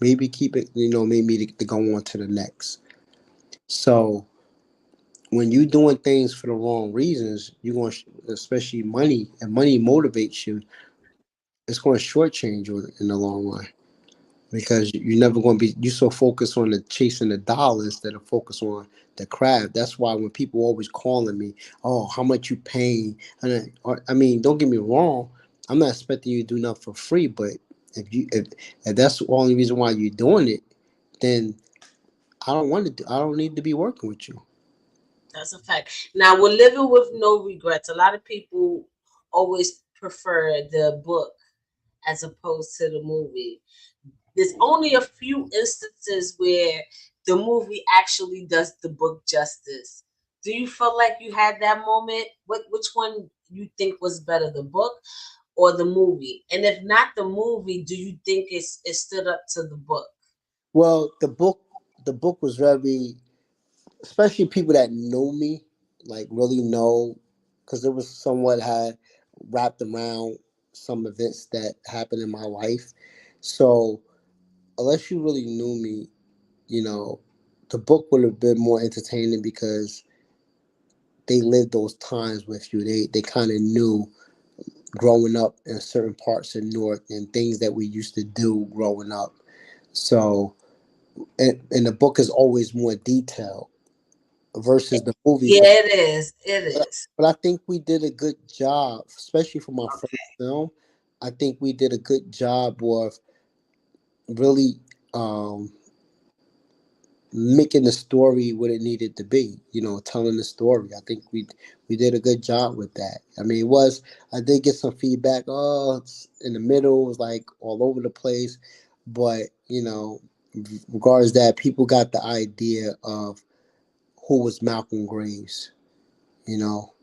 Maybe keep it, made me to go on to the next. So when you're doing things for the wrong reasons, you're going, especially money, and money motivates you. It's going to shortchange you in the long run because you're never going to be. You so focused on the chasing the dollar instead of focus on the craft. That's why when people always calling me, oh, how much you paying? I mean, don't get me wrong. I'm not expecting you to do nothing for free, but if that's the only reason why you're doing it, then I don't want to. I don't need to be working with you. That's a fact. Now, we're living with no regrets. A lot of people always prefer the book as opposed to the movie. There's only a few instances where the movie actually does the book justice. Do you feel like you had that moment? Which one you think was better, the book or the movie? And if not the movie, do you think it stood up to the book? Well, the book was very, especially people that know me, like really know, because it was somewhat had wrapped around some events that happened in my life. So unless you really knew me, you know, the book would have been more entertaining because they lived those times with you. They kind of knew growing up in certain parts of Newark and things that we used to do growing up. So and the book is always more detailed versus the movie. Yeah, it is. It But, is. but I think we did a good job, especially for my first film. I think we did a good job of really making the story what it needed to be. Telling the story. I think we did a good job with that. I mean, it was. I did get some feedback. Oh, it's in the middle. It was like all over the place, but regardless of that, people got the idea of who was Malcolm Graves. You know,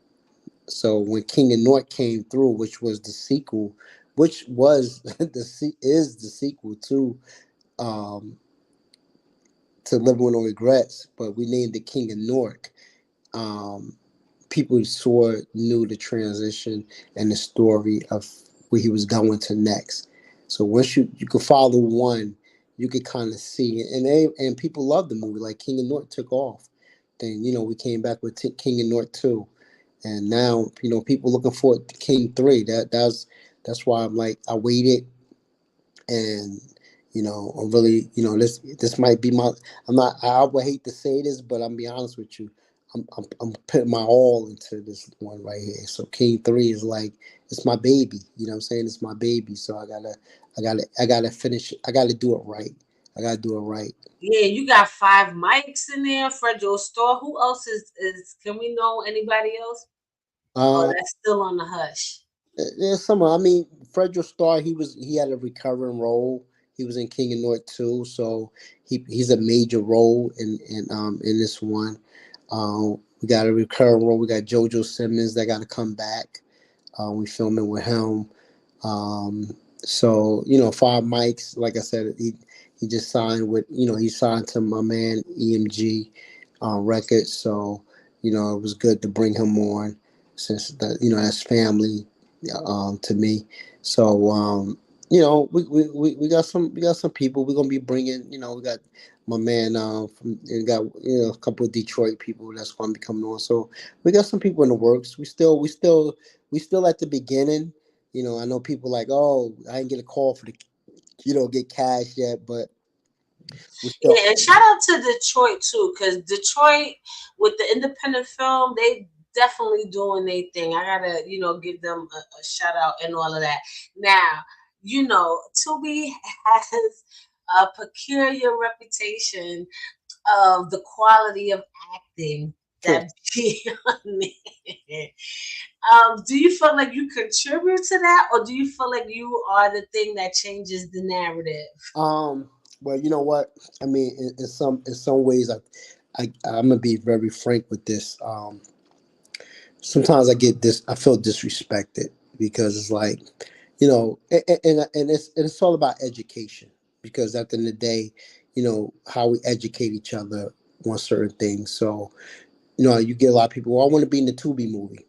So when King of North came through, which was the sequel, which was is the sequel um, to Living with No Regrets, but we named it King of North. Um, People knew the transition and the story of where he was going to next. So once you could follow one, you could kind of see it, and people loved the movie. Like King of North took off. Then we came back with King of North 2, and now people looking forward to King 3. That's why I'm like I waited, and I'm really this might be my. I'm not. I would hate to say this, but I'm be honest with you. I'm putting my all into this one right here. So King 3 is like it's my baby. You know what I'm saying? It's my baby. So I gotta finish. I gotta do it right. I gotta do it right. Yeah, you got five mics in there. Fredro Store. Who else is? Can we know anybody else? Oh, Um, that's still on the hush. There's some. I mean, Frederick Starr. He had a recurring role. He was in King of North too, so he's a major role in this one. We got a recurring role. We got JoJo Simmons that got to come back. We filming with him. So Five Mics. Like I said, he just signed with he signed to my man EMG Records. So it was good to bring him on since that's family to me. So we got some people we're gonna be bringing. We got my man we got a couple of Detroit people that's gonna be coming on. So we got some people in the works. We still at the beginning. I know people like, oh, I didn't get a call for the get cash yet, but we still. Yeah, and shout out to Detroit too, because Detroit with the independent film, they definitely doing their thing. I gotta, give them a shout out and all of that. Now, Tubi has a peculiar reputation of the quality of acting. that be on there. Do you feel like you contribute to that, or do you feel like you are the thing that changes the narrative? Um, well, you know what? I mean, in some ways, I'm gonna be very frank with this. Sometimes I feel disrespected because it's like, and it's all about education. Because at the end of the day, how we educate each other on certain things. So, you get a lot of people. Well, I want to be in the Tubi movie.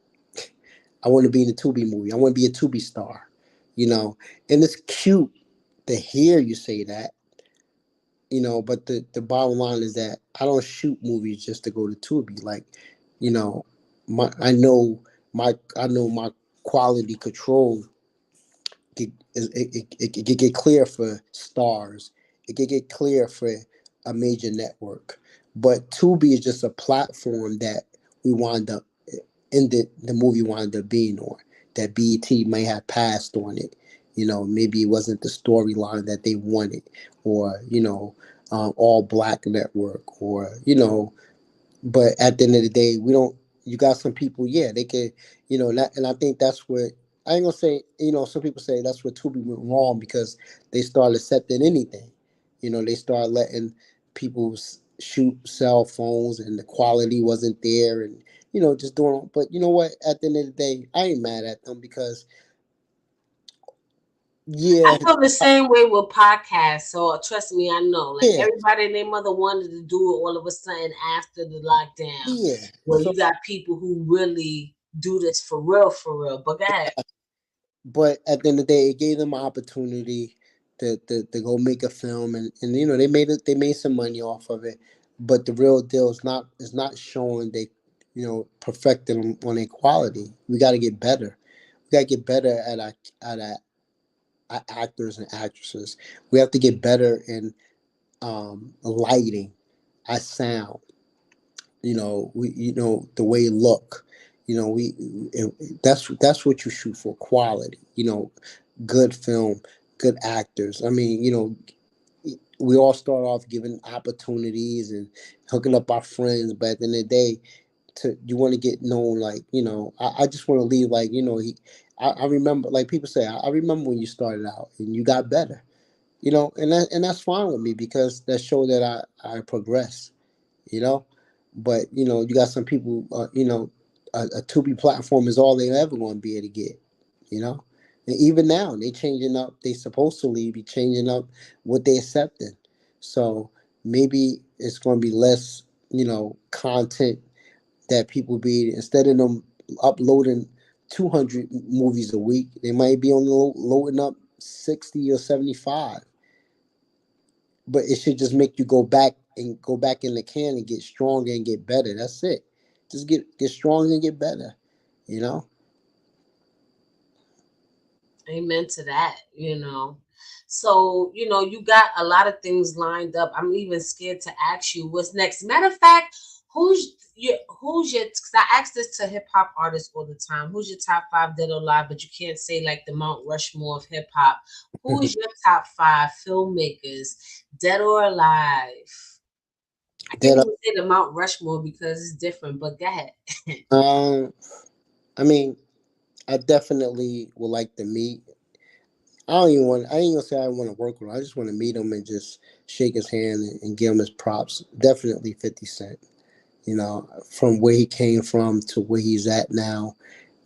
I want to be in the Tubi movie. I want to be a Tubi star. And it's cute to hear you say that. But the bottom line is that I don't shoot movies just to go to Tubi. Like, you know, my I know my quality control it could get clear for stars. It could get clear for a major network. But Tubi is just a platform that we wind up in the movie wound up being on. That BET may have passed on it. Maybe it wasn't the storyline that they wanted, or all black network, or but at the end of the day, we don't. You got some people, yeah, they could, and I think that's what I ain't gonna say. Some people say that's where Tubi went wrong because they started accepting anything. They started letting people shoot cell phones, and the quality wasn't there, and just doing. But you know what? At the end of the day, I ain't mad at them because I yeah, feel the same way with podcasts. So trust me, I know. Like yeah, everybody and their mother wanted to do it all of a sudden after the lockdown. yeah. Where So you got people who really do this for real, for real. But go ahead. but at the end of the day, it gave them an opportunity to go make a film, and they made some money off of it. But the real deal is not showing they perfecting on equality. We got to get better. We got to get better at actors and actresses. We have to get better in lighting, at sound. The way it look. We that's what you shoot for, quality. Good film, good actors. I mean, we all start off giving opportunities and hooking up our friends, but at the end of the day, you want to get known. Like, I just want to leave. Like, I remember, like people say, I remember when you started out and you got better. And that's fine with me because that showed that I progress. you know. But you got some people. A Tubi platform is all they're ever going to be able to get. You know, and even now they changing up. They supposedly be changing up what they accepting. So maybe it's going to be less. Content that people be instead of them uploading 200 movies a week, they might be only loading up 60 or 75. But it should just make you go back in the can and get stronger and get better. That's it. Just get stronger and get better. You know. Amen to that. So, you got a lot of things lined up. I'm even scared to ask you what's next. Matter of fact, because I ask this to hip hop artists all the time. Who's your top five dead or alive? But you can't say like the Mount Rushmore of hip hop. Who is your top five filmmakers, dead or alive? I can't That even say the Mount Rushmore because it's different, but go ahead. I mean, I definitely would like to meet. I don't even want. I ain't gonna say I want to work with him. I just want to meet him and just shake his hand and give him his props. Definitely 50 Cent. From where he came from to where he's at now.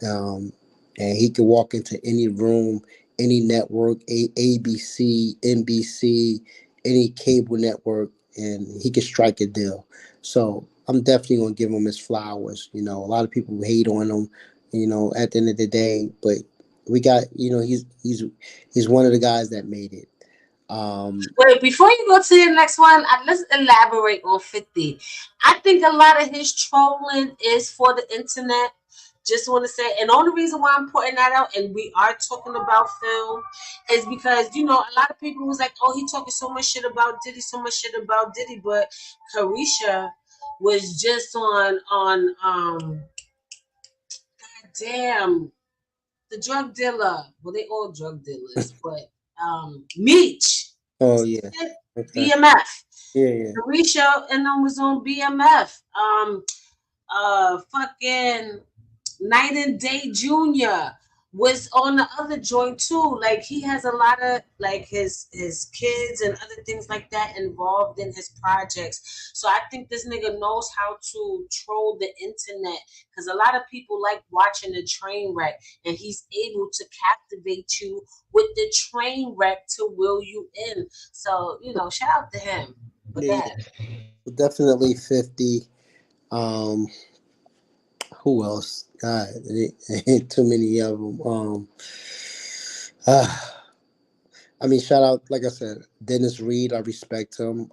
Um, and he could walk into any room, any network, ABC, NBC, any cable network, and he could strike a deal. So I'm definitely gonna give him his flowers. A lot of people hate on him. At the end of the day, but we got. He's one of the guys that made it. Um, Wait, before you go to the next one, let's elaborate on 50. I think a lot of his trolling is for the internet. Just want to say, and the only reason why I'm putting that out, and we are talking about film, is because a lot of people was like, "Oh, he talking so much shit about Diddy, so much shit about Diddy," but Carisha was just on damn, the drug dealer. Well, they all drug dealers, but Meech. oh yeah. Okay. BMF. Yeah, yeah. Carisha and them was on BMF. Fucking Night and Day Junior was on the other joint too. Like he has a lot of like his kids and other things like that involved in his projects. So I think this nigga knows how to troll the internet because a lot of people like watching the train wreck, and he's able to captivate you with the train wreck to will you in. So shout out to him. But Yeah, that definitely 50. Um, who else? God, it ain't too many of them. Uh, I mean, shout out, like I said, Dennis Reed. I respect him.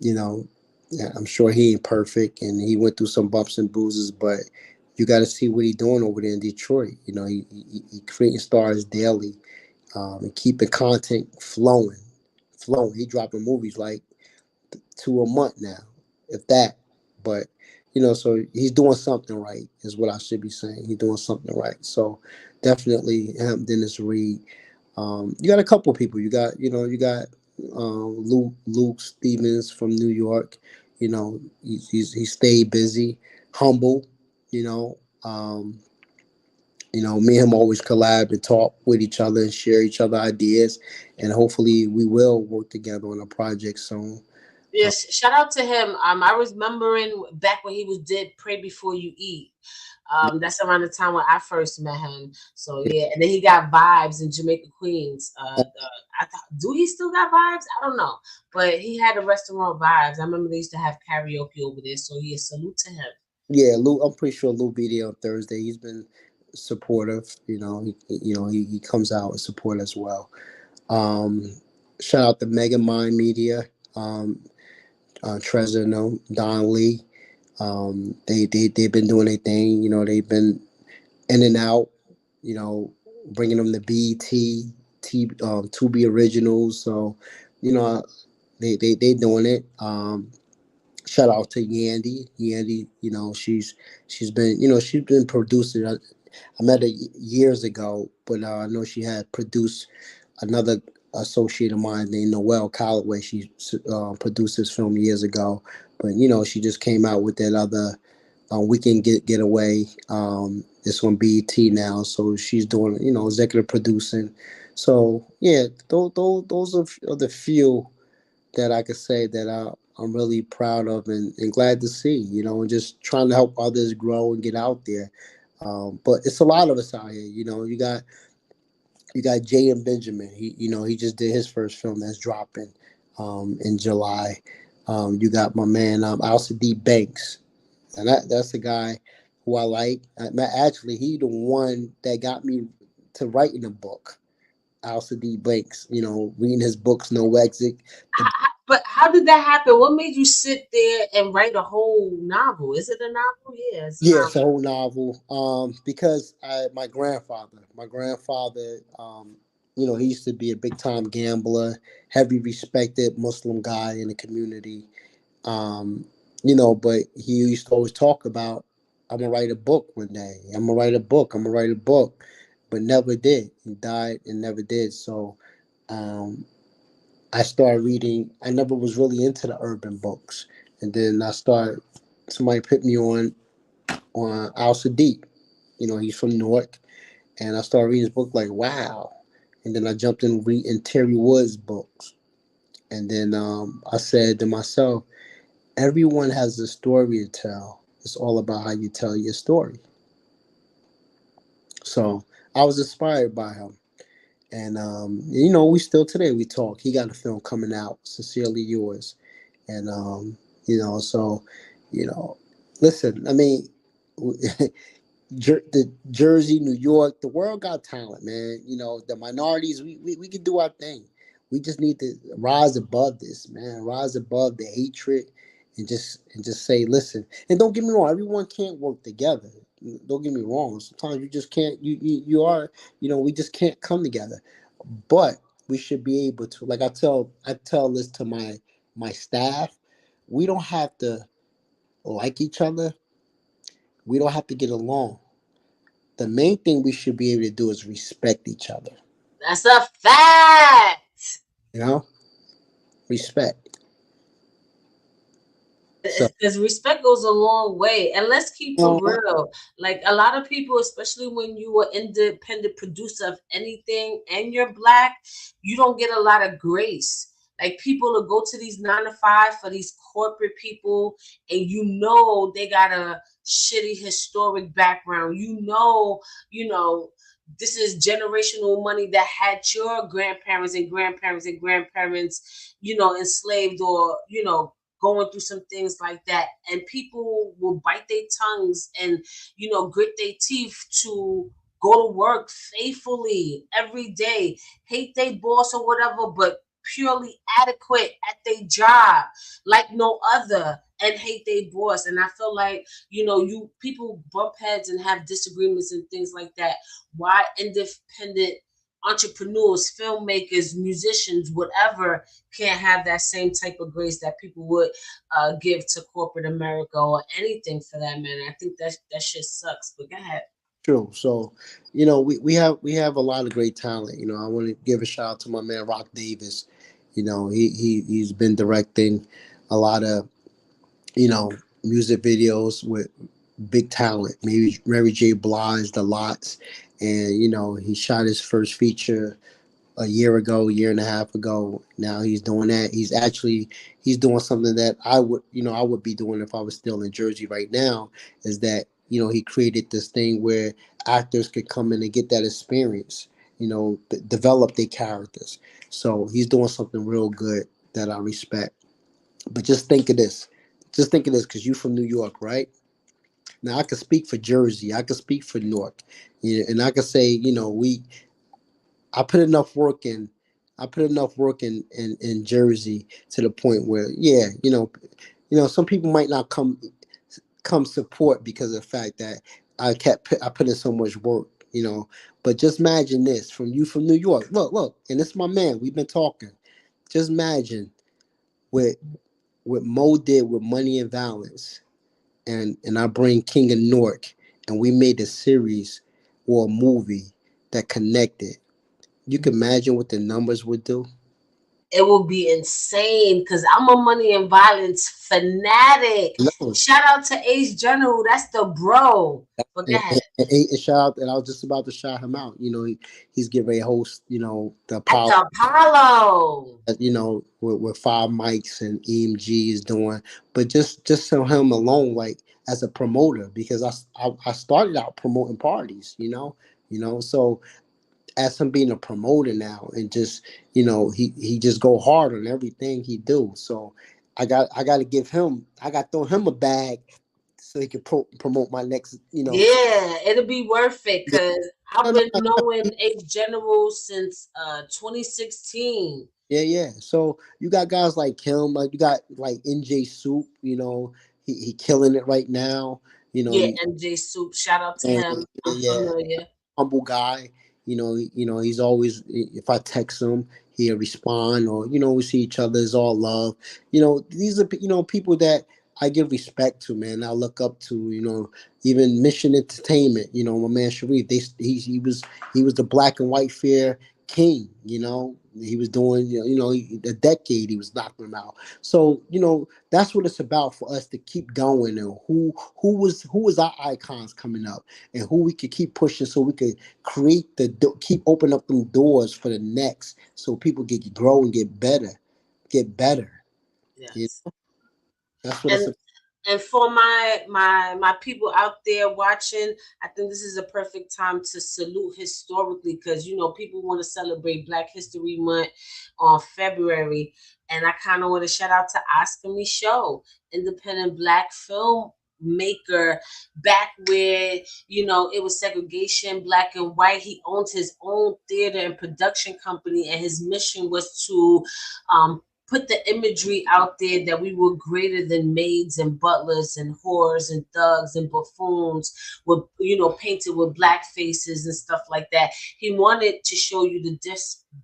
You know, yeah, I'm sure he ain't perfect, and he went through some bumps and bruises, but you got to see what he doing over there in Detroit. He creating stars daily, and keeping content flowing. He dropping movies like two a month now, if that. But so he's doing something right, is what I should be saying. He's doing something right. So definitely him, Dennis Reed. You got a couple people. You got Luke Stevens from New York. He stayed busy, humble. You know, um, me and him always collab and talk with each other and share each other ideas, and hopefully we will work together on a project soon. Yes, shout out to him. I was remembering back when he was did Pray Before You Eat. That's around the time when I first met him. So yeah, and then he got Vibes in Jamaica Queens. I thought, do he still got Vibes? I don't know, but he had a restaurant Vibes. I remember they used to have karaoke over there. So yeah, salute to him. Yeah, Lou. I'm pretty sure Lou be there on Thursday. He's been supportive. He comes out and support as well. Um, Shout out to Mega Mind Media, Trezor, no Don Lee. They've been doing their thing. They've been in and out. You know, bringing them to BT, Tubi originals. So, you know, they doing it. Shout out to Yandy. Yandy, she's been producing. I met her years ago, but I know she had produced another associate of mine named Noel Calloway. She produced this film years ago, but she just came out with that other Weekend Getaway. It's on BET now, so she's doing executive producing. So yeah, those are the few that I could say that I'm really proud of and glad to see, and just trying to help others grow and get out there. But it's a lot of us out here. You got Jay and Benjamin. He just did his first film that's dropping in July. You got my man Alsa D Banks, and that's the guy who I like. Actually, he the one that got me to writing a book. Alsa D Banks, reading his books, No Exit. The But how did that happen? What made you sit there and write a whole novel? Is it a novel? Yeah, it's a Yeah, it's novel. a whole novel. Because my grandfather, he used to be a big time gambler, heavy respected Muslim guy in the community. Um, but he used to always talk about, I'm gonna write a book one day. I'm gonna write a book. I'm gonna write a book, but never did. He died and never did. So, um, I started reading. I never was really into the urban books, and then I started. Somebody put me on Al Sadiq. He's from Newark, and I started reading his book like wow. And then I jumped in reading Terry Wood's books, and then I said to myself, everyone has a story to tell. It's all about how you tell your story. So I was inspired by him, and we still today we talk. He got a film coming out, Sincerely Yours, and so you know, listen. I mean, the Jersey, New York, the world got talent, man. The minorities, we can do our thing. We just need to rise above this, man. Rise above the hatred, and just say, listen. And don't get me wrong, everyone can't work together. Don't get me wrong. Sometimes you just can't. You are. We just can't come together. But we should be able to. Like I tell this to my staff. We don't have to like each other. We don't have to get along. The main thing we should be able to do is respect each other. That's a fact. You know, respect. So, Because respect goes a long way. And let's keep it you know, real. Like a lot of people, especially when you are independent producer of anything and you're black, you don't get a lot of grace. Like people will go to these 9 to 5 for these corporate people, and they got a shitty historic background. This is generational money that had your grandparents and grandparents and grandparents, enslaved or, going through some things like that. And people will bite their tongues and, grit their teeth to go to work faithfully every day, hate their boss or whatever, but purely adequate at their job like no other, and hate their boss. And I feel like, you people bump heads and have disagreements and things like that. Why independent entrepreneurs, filmmakers, musicians, whatever, can't have that same type of grace that people would give to corporate America or anything for that matter? I think that shit sucks. But go ahead. true. So, we have a lot of great talent. I want to give a shout out to my man Rock Davis. He's been directing a lot of you know music videos with big talent. Maybe Mary J. Blige, The Lots, and he shot his first feature a year ago, year and a half ago. Now he's doing that. He's doing something that I would be doing if I was still in Jersey right now. Is that he created this thing where actors could come in and get that experience. Develop their characters. So he's doing something real good that I respect. But just think of this. Just think of this, because you from New York, right? Now I can speak for Jersey. I can speak for Newark, and I can say, I put enough work in. I put enough work in Jersey to the point where, yeah, some people might not come support because of the fact that I put in so much work, But just imagine this from New York. Look, and it's my man. We've been talking. Just imagine what Mo did with Money and Violence, and I bring King of Newark, and we made a series or a movie that connected. You can imagine what the numbers would do. It will be insane because I'm a money and violence fanatic. No, Shout out to Ace General. That's the bro. But go ahead. and shout out, and I was just about to shout him out. He's getting ready to host, the At Apollo, the Apollo. with five mics and EMG is doing. But just so him alone, like as a promoter, because I started out promoting parties, so as him being a promoter now, and just he just go hard on everything he do. So I got to give him, I got to throw him a bag so he can promote my next. Yeah, it'll be worth it Yeah, because no, I've no, been knowing Ace General since 2016. yeah. So you got guys like him, like you got like NJ Soup. He killing it right now. Yeah, MJ Soup. Shout out to And him. I'm yeah, familiar. humble guy. He's always, if I text him, he'll respond, or we see each other as all love. These are people that I give respect to, man. I look up to, even Mission Entertainment. My man Sharif. He was the black and white fair king. He was doing, a decade he was knocking them out. So that's what it's about for us to keep going, and who was our icons coming up, and who we could keep pushing, so we could keep opening up them doors for the next, so people get grow and get better. You Yes. know? That's what it's And about. and for my people out there watching, I think this is a perfect time to salute historically because people want to celebrate Black History Month on February, and I kind of want to shout out to Oscar Michaud, independent Black film maker back where it was segregation, black and white. He owned his own theater and production company, and his mission was to put the imagery out there that we were greater than maids and butlers and whores and thugs and buffoons, with painted with black faces and stuff like that. He wanted to show you the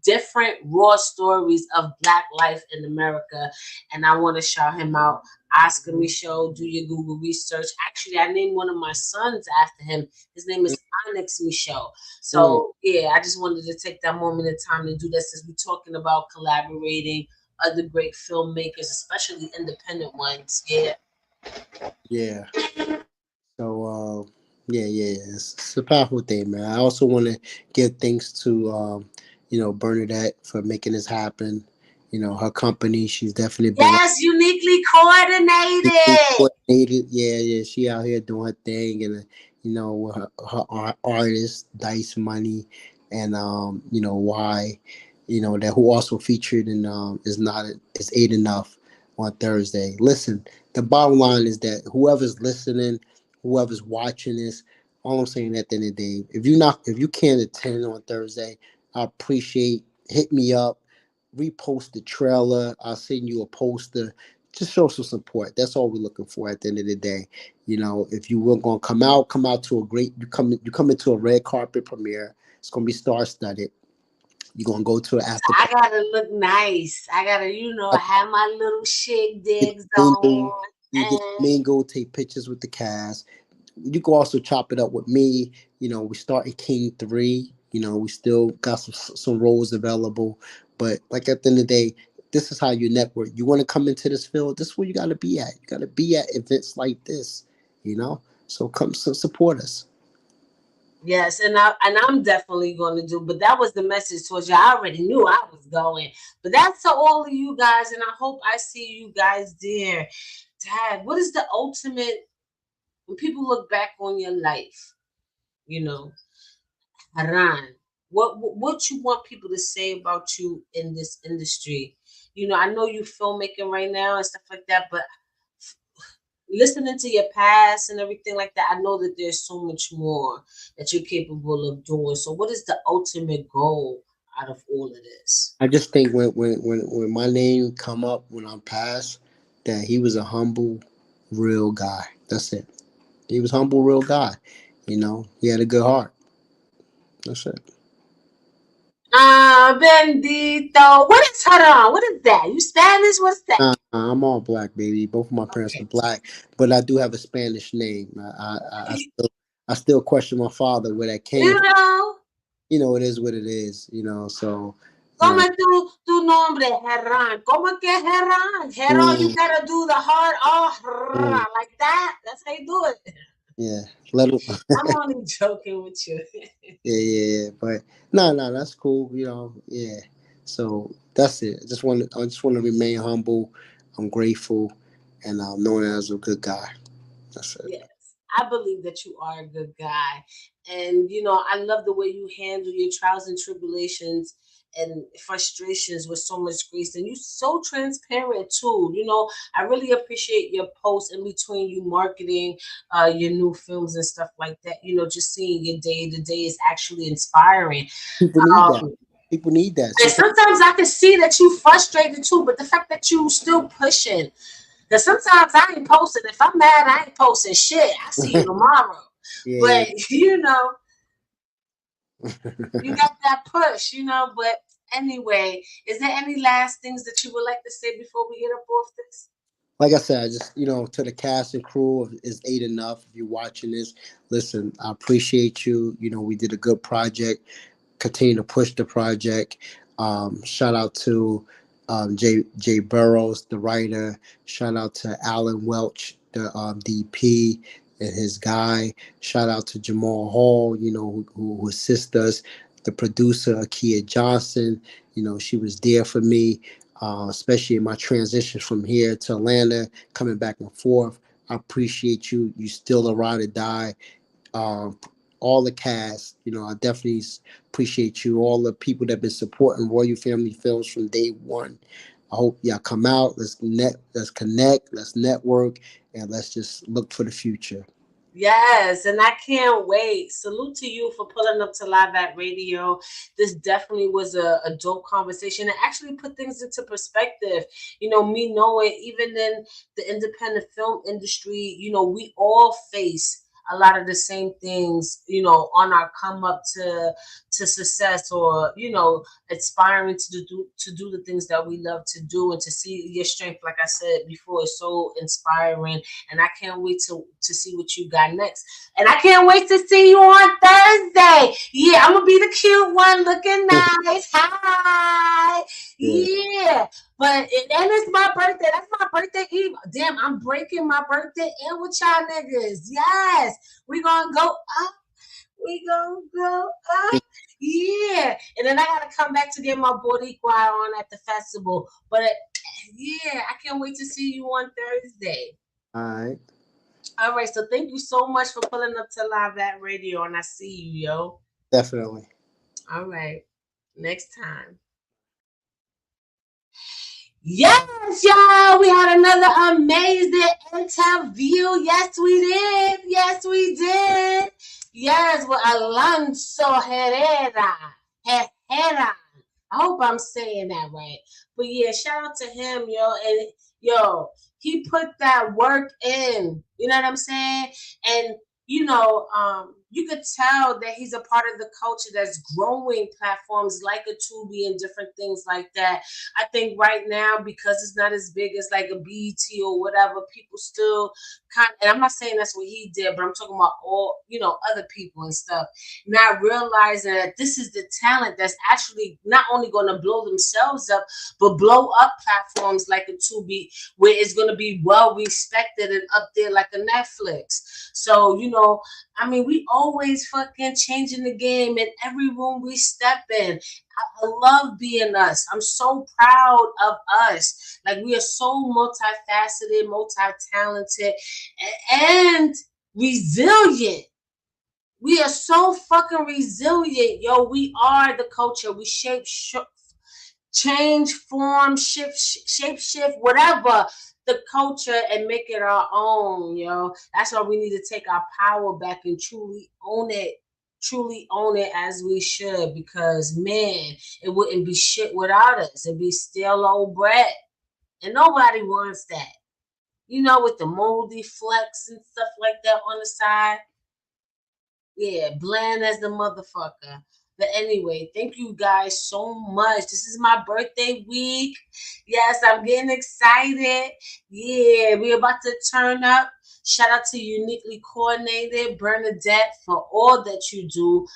different raw stories of black life in America, and I want to shout him out. Oscar Michaud, do your Google research. Actually, I named one of my sons after him. His name is Onyx Michaud. Mm, So yeah, I just wanted to take that moment in time to do this as we're talking about collaborating other great filmmakers, especially independent ones. Yeah. Yeah. So yeah. It's a powerful thing, man. I also want to give thanks to Bernadette for making this happen. Her company. She's definitely been Yes, uniquely she coordinated. coordinated. Yeah. She out here doing her thing, and with her artist Dice Money, and why, that who also featured in is Eight Enough on Thursday. Listen, the bottom line is that whoever's listening, whoever's watching this, all I'm saying at the end of the day, if you can't attend on Thursday, I appreciate hit me up, repost the trailer. I'll send you a poster, just show some support. That's all we're looking for at the end of the day. If you were gonna come out to a great you come into a red carpet premiere. It's gonna be star studded. You're gonna go to an after I party. gotta look nice. I gotta, have my little chic Get digs the mingle, on. you get the And mingle, take pictures with the cast. You can also chop it up with me. We start at King 3. We still got some roles available. But like at the end of the day, this is how you network. You want to come into this field, this is where you gotta be at. You gotta be at events like this, you know? So come support us. yes, and I'm definitely going to do. But that was the message towards you. I already knew I was going. But that's to all of you guys, and I hope I see you guys there. Dad, what is the ultimate when people look back on your life? You know, Haran, what you want people to say about you in this industry? I know you filmmaking right now and stuff like that, but listening to your past and everything like that, I know that there's so much more that you're capable of doing. So, what is the ultimate goal out of all of this? I just think when my name come up when I'm passed, that he was a humble, real guy. That's it. He was humble, real guy. He had a good heart. That's it. Ah, bendito. What is Haran? What is that? You Spanish? What's that? I'm all black, baby. Both of my parents are Okay. black, but I do have a Spanish name. I still question my father where that came You from. know, It is what it is. So you ¿cómo know. es tu nombre, Herran? ¿Cómo es que es Herran? Herran, you mm, gotta do the hard mm, like that. That's how you do it. yeah, let him. I'm only joking with you. Yeah. But no, that's cool. Yeah. So that's it. I just want to remain humble. I'm grateful, and I'm known as a good guy. That's it. Yes, I believe that you are a good guy. And, I love the way you handle your trials and tribulations and frustrations with so much grace. And you're so transparent, too. I really appreciate your posts in between you marketing your new films and stuff like that. Just seeing your day to day is actually inspiring. People need that. Um, People need that. and Sometimes. sometimes I can see that you frustrated too, but the fact that you still pushing, because sometimes I ain't posting. If I'm mad, I ain't posting shit. I see you tomorrow. Yeah, But you got that push, But anyway, is there any last things that you would like to say before we get up off this? like I said, I just to the cast and crew of Is Eight Enough. If you're watching this, listen, I appreciate you. We did a good project. Continue to push the project. Shout out to Jay Burrows, the writer. Shout out to Alan Welch, the DP, and his guy. Shout out to Jamal Hall, who assists us. The producer, Akia Johnson, she was there for me, especially in my transition from here to Atlanta, coming back and forth. I appreciate you. You still a ride or die. um, all the cast. I definitely appreciate you, all the people that have been supporting Royal Family Films from day one. I hope y'all come out. Let's connect, let's network, and let's just look for the future. Yes, and I can't wait. Salute to you for pulling up to Live at Radio. This definitely was a dope conversation. It actually put things into perspective. Me knowing even in the independent film industry, we all face a lot of the same things, on our come up to success, or aspiring to do the things that we love to do, and to see your strength, like I said before, is so inspiring. And I can't wait to see what you got next. And I can't wait to see you on Thursday. Yeah, I'm gonna be the cute one looking nice. Hi. Yeah. Yeah. But and it's my birthday. That's my birthday eve. Damn, I'm breaking my birthday in with y'all niggas. Yes. We gonna go up. We gonna go up. Yeah. And then I gotta come back to get my Boricua on at the festival. But yeah, I can't wait to see you on Thursday. All right. All right. So thank you so much for pulling up to Live at Radio, and I see you, yo. Definitely. All right. Next time. Yes, y'all, we had another amazing interview. Yes, we did. Yes, we did. Yes, with Alonzo Herrera. Herran. I hope I'm saying that right. But yeah, shout out to him, yo. And yo, he put that work in. You know what I'm saying? And you could tell that he's a part of the culture that's growing platforms like a Tubi and different things like that. I think right now, because it's not as big as like a BET or whatever, people still and I'm not saying that's what he did, but I'm talking about all, other people and stuff, not realizing that this is the talent that's actually not only going to blow themselves up, but blow up platforms like a Tubi, where it's going to be well respected and up there like a Netflix. So, we always fucking changing the game in every room we step in. I love being us. I'm so proud of us. Like, we are so multifaceted, multi-talented, and resilient. We are so fucking resilient, yo. We are the culture. We change, form, shift, whatever the culture, and make it our own, yo. That's why we need to take our power back and truly own it as we should, because man, it wouldn't be shit without us. It'd be stale old bread, and nobody wants that, with the moldy flecks and stuff like that on the side. Yeah, bland as the motherfucker. But anyway, thank you guys so much. This is my birthday week. Yes, I'm getting excited. Yeah, we're about to turn up. Shout out to Uniquely Coordinated, Bernadette, for all that you do.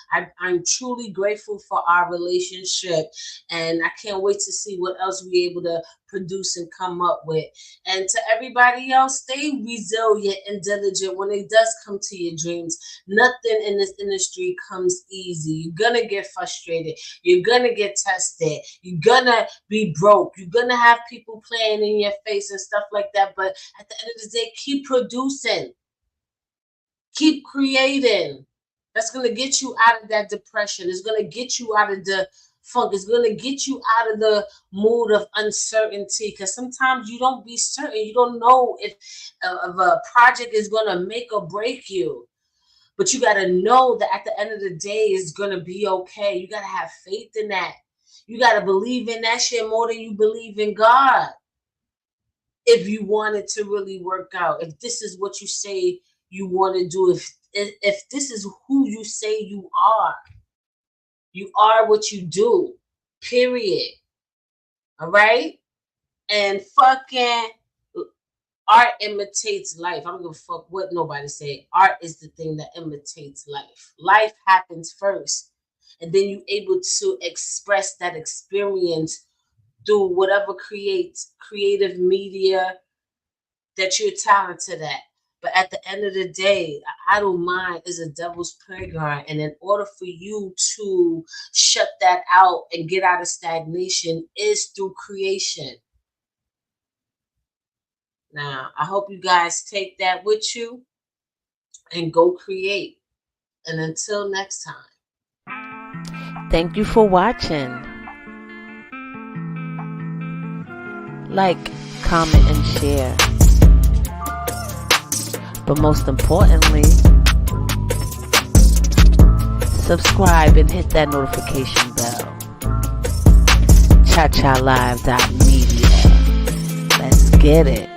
I'm truly grateful for our relationship, and I can't wait to see what else we're able to produce and come up with. And to everybody else, stay resilient and diligent when it does come to your dreams. Nothing in this industry comes easy. You're gonna get frustrated. You're gonna get tested. You're gonna be broke. You're gonna have people playing in your face and stuff like that. But at the end of the day, keep producing. Keep creating. That's going to get you out of that depression. It's going to get you out of the funk. It's going to get you out of the mood of uncertainty, because sometimes you don't be certain. You don't know if a project is going to make or break you. But you got to know that at the end of the day, it's going to be okay. You got to have faith in that. You got to believe in that shit more than you believe in God. If you want it to really work out, if this is what you say you want to do, if this is who you say you are what you do, period. All right? And fucking art imitates life. I don't give a fuck what nobody say. Art is the thing that imitates life. Life happens first, and then you're able to express that experience through whatever creative media that you're talented at. But at the end of the day, an idle mind is a devil's playground. And in order for you to shut that out and get out of stagnation is through creation. Now, I hope you guys take that with you and go create. And until next time. Thank you for watching. Like, comment, and share. But most importantly, subscribe and hit that notification bell. ChaChaLive.media. Let's get it.